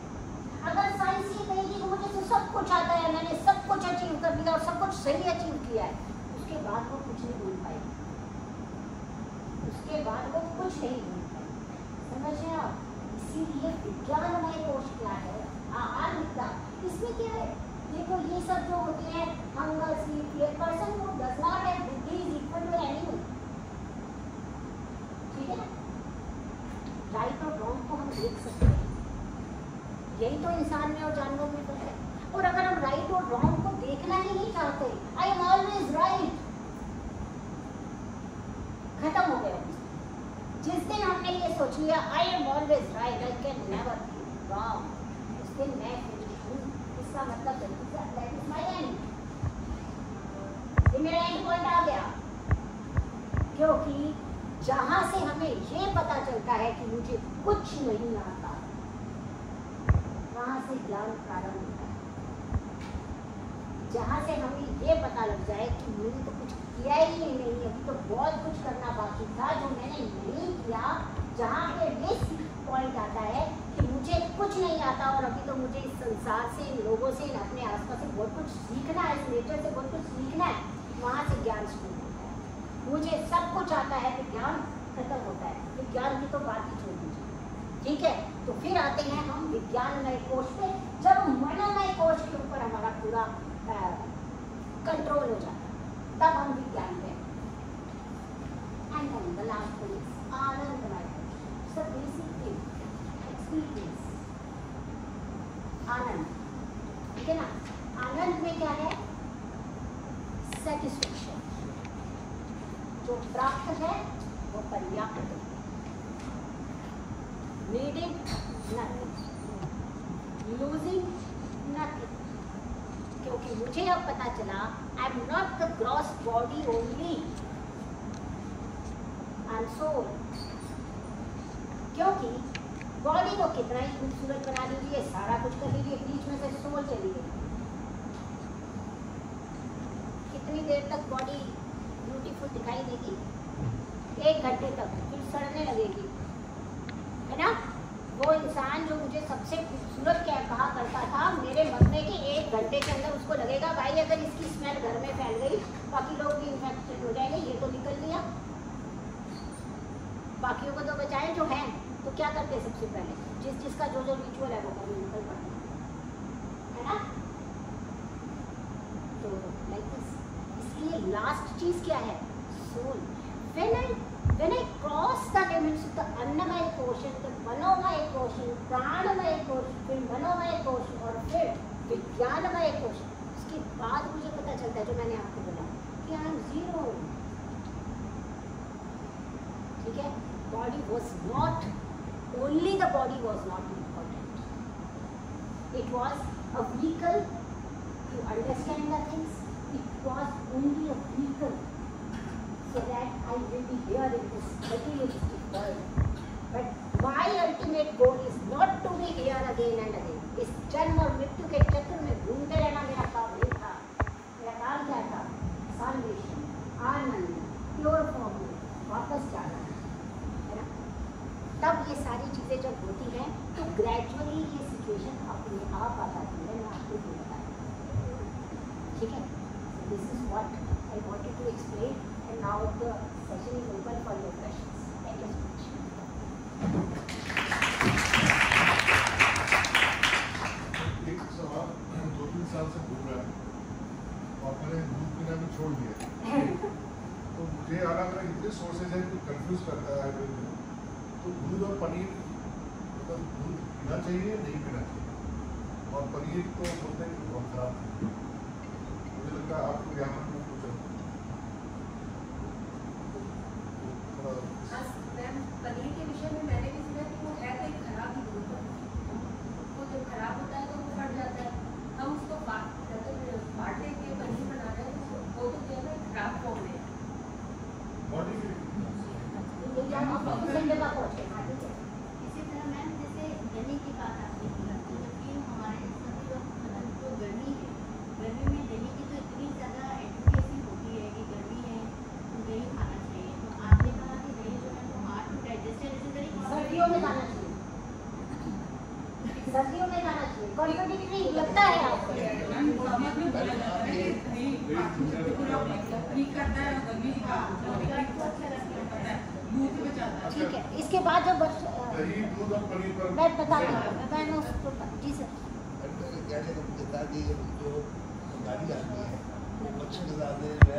अगर साइंस ये कहेगी कि मुझे तो सब कुछ आता है, मैंने सब कुछ अचीव कर लिया और सब कुछ सही अचीव किया है, उसके बाद वो कुछ नहीं बोल पाएगी, उसके बाद वो कुछ नहीं बोल पाएगी, समझ रहे आप। इसीलिए विज्ञानमय कोश क्या है, आहार विद्या, इसमें क्या है? देखो ये सब जो होते हैं, हंगर, स्लीप, ये पर्सन वो डज नॉट हैव बुद्धि इज इक्वल टू एनिमल, ठीक है ना। राइट और रॉन्ग को हम देख सकते हैं, यही तो इंसान में और जानवरों में तो है। और अगर हम राइट और रॉन्ग को देखना ही नहीं चाहते, आई एम ऑलवेज राइट, खत्म हो गया। जिस दिन हमने ये सोच लिया I am always right, I can never be wrong, उस दिन मैं हूँ, इसका मतलब दैट इज माय एंड, ये मेरा एंड पॉइंट आ गया। क्योंकि जहां से हमें ये पता चलता है कि मुझे कुछ नहीं आता, वहां से ज्ञान प्रारंभ होता है। जहां से हमें ये पता लग जाए कि मैंने तो कुछ किया ही नहीं है, तो बहुत कुछ करना बाकी था जो मैंने नहीं किया, जहाँ पे दिस पॉइंट आता है कि मुझे कुछ नहीं आता और अभी तो मुझे इस संसार से, इन लोगों से, अपने आसपास से बहुत कुछ सीखना है, इस नेचर से बहुत कुछ सीखना है, वहाँ से ज्ञान शुरू होता है। मुझे सब कुछ आता है, विज्ञान खत्म होता है। विज्ञान की तो बात ही छोड़ दीजिए, ठीक है। तो फिर आते हैं हम विज्ञानमय कोश पे, जब मनोमय कोश के ऊपर हमारा पूरा कंट्रोल हो जाता है, तब हम विज्ञान पे। And then the last one is आनंदमय कोश, सब बेसिक थिंग, एक्सपीरियंस, आनंद, ठीक है ना। आनंद में क्या है? सेटिस्फेक्शन, जो प्राप्त है वो पर्याप्त है, नीडिंग नथिंग, लूजिंग नथिंग, क्योंकि मुझे अब पता चला I am not the gross body only, I am soul. क्योंकि बॉडी को कितना ही खूबसूरत बना लीजिए, सारा कुछ कर लीजिए, बीच में से सोल चली गई, कितनी देर तक बॉडी ब्यूटीफुल दिखाई देगी? 1 घंटे तक, फिर सड़ने लगेगी, है ना। वो इंसान जो मुझे सबसे खूबसूरत क्या कहा करता था, मेरे मरने के 1 घंटे के अंदर उसको लगेगा भाई अगर इसकी स्मेल घर में फैल गई, बाकी लोग भी इन्फेक्टेड हो जाएंगे, ये तो निकल लिया, बाकियों को तो बचाएं जो हैं। तो क्या करते सबसे पहले, जिसका जो रिचुअल है वो कभी निकल पड़ता है ना। तो लाइक दिस, इसलिए लास्ट चीज क्या है? Soul. When I cross the limits of the अन्नमय कोश, the मनोमय कोश, प्राणमय कोश, फिर मनोमय कोश और फिर ज्ञानमय कोश, उसके बाद मुझे पता चलता है जो मैंने आपको बोला कि आई एम जीरो। ठीक है, body was not only, the body was not important, it was a vehicle to understand the things, it was only a vehicle so that I will be here in this materialistic world. But my ultimate goal is not to be here again and again. इस जन्म और मृत्यु के चक्र में घूमते रहना मेरा काम नहीं था। मेरा काम क्या था? salvation, आनंद, प्योर फॉर्म में वापस जाना, है ना? तब ये सारी चीजें जब होती हैं तो ग्रेजुअली ये सिचुएशन अपने आप आ जाती है। मैं आपको ये बताया, ठीक है? This is what I wanted to explain. And now the session is open for your questions. Thank you so much. एक सवाल 2-3 साल से घूम रहा है और मैंने दूध पीना भी छोड़ दिया, तो मुझे अलग अलग इतने सोर्सेज हैं जो कंफ्यूज करता है। तो दूध और पनीर, मतलब दूध पीना चाहिए या नहीं पीना चाहिए, और पनीर तो बोलते हैं कि बहुत खराब है। मुझे लगता है आपको यहाँ पर मैम पनीर के विषय में मैंने भी सुना कि वो है तो एक खराब ही दूध है, वो जब खराब होता है तो वो फट जाता है, हम उसको फाड़ने के पनीर बना रहे हैं तो वो तो क्या है खराब फॉर्म में इसी तरह मैम जैसे गर्मी की बात आपने की, जबकि हमारे सभी लोग जो गर्मी है, गर्मी में दही की तो इतनी ज़्यादा एडवोकेसी होती है कि गर्मी है तो दही खाना चाहिए, तो आपने कहा कि दही जो है वो हार्ट टू डाइजेस्ट है, इसी तरीके सर्दियों में खाना चाहिए, सर्दियों में खाना चाहिए। कॉन्ट्रडिक्टरी लगता है आपको? ठीक है, इसके बाद जब दही, दूध और पनीर पर मैं बताती हूँ, मैं उसको जी सर क्या जो गाड़ी आती है,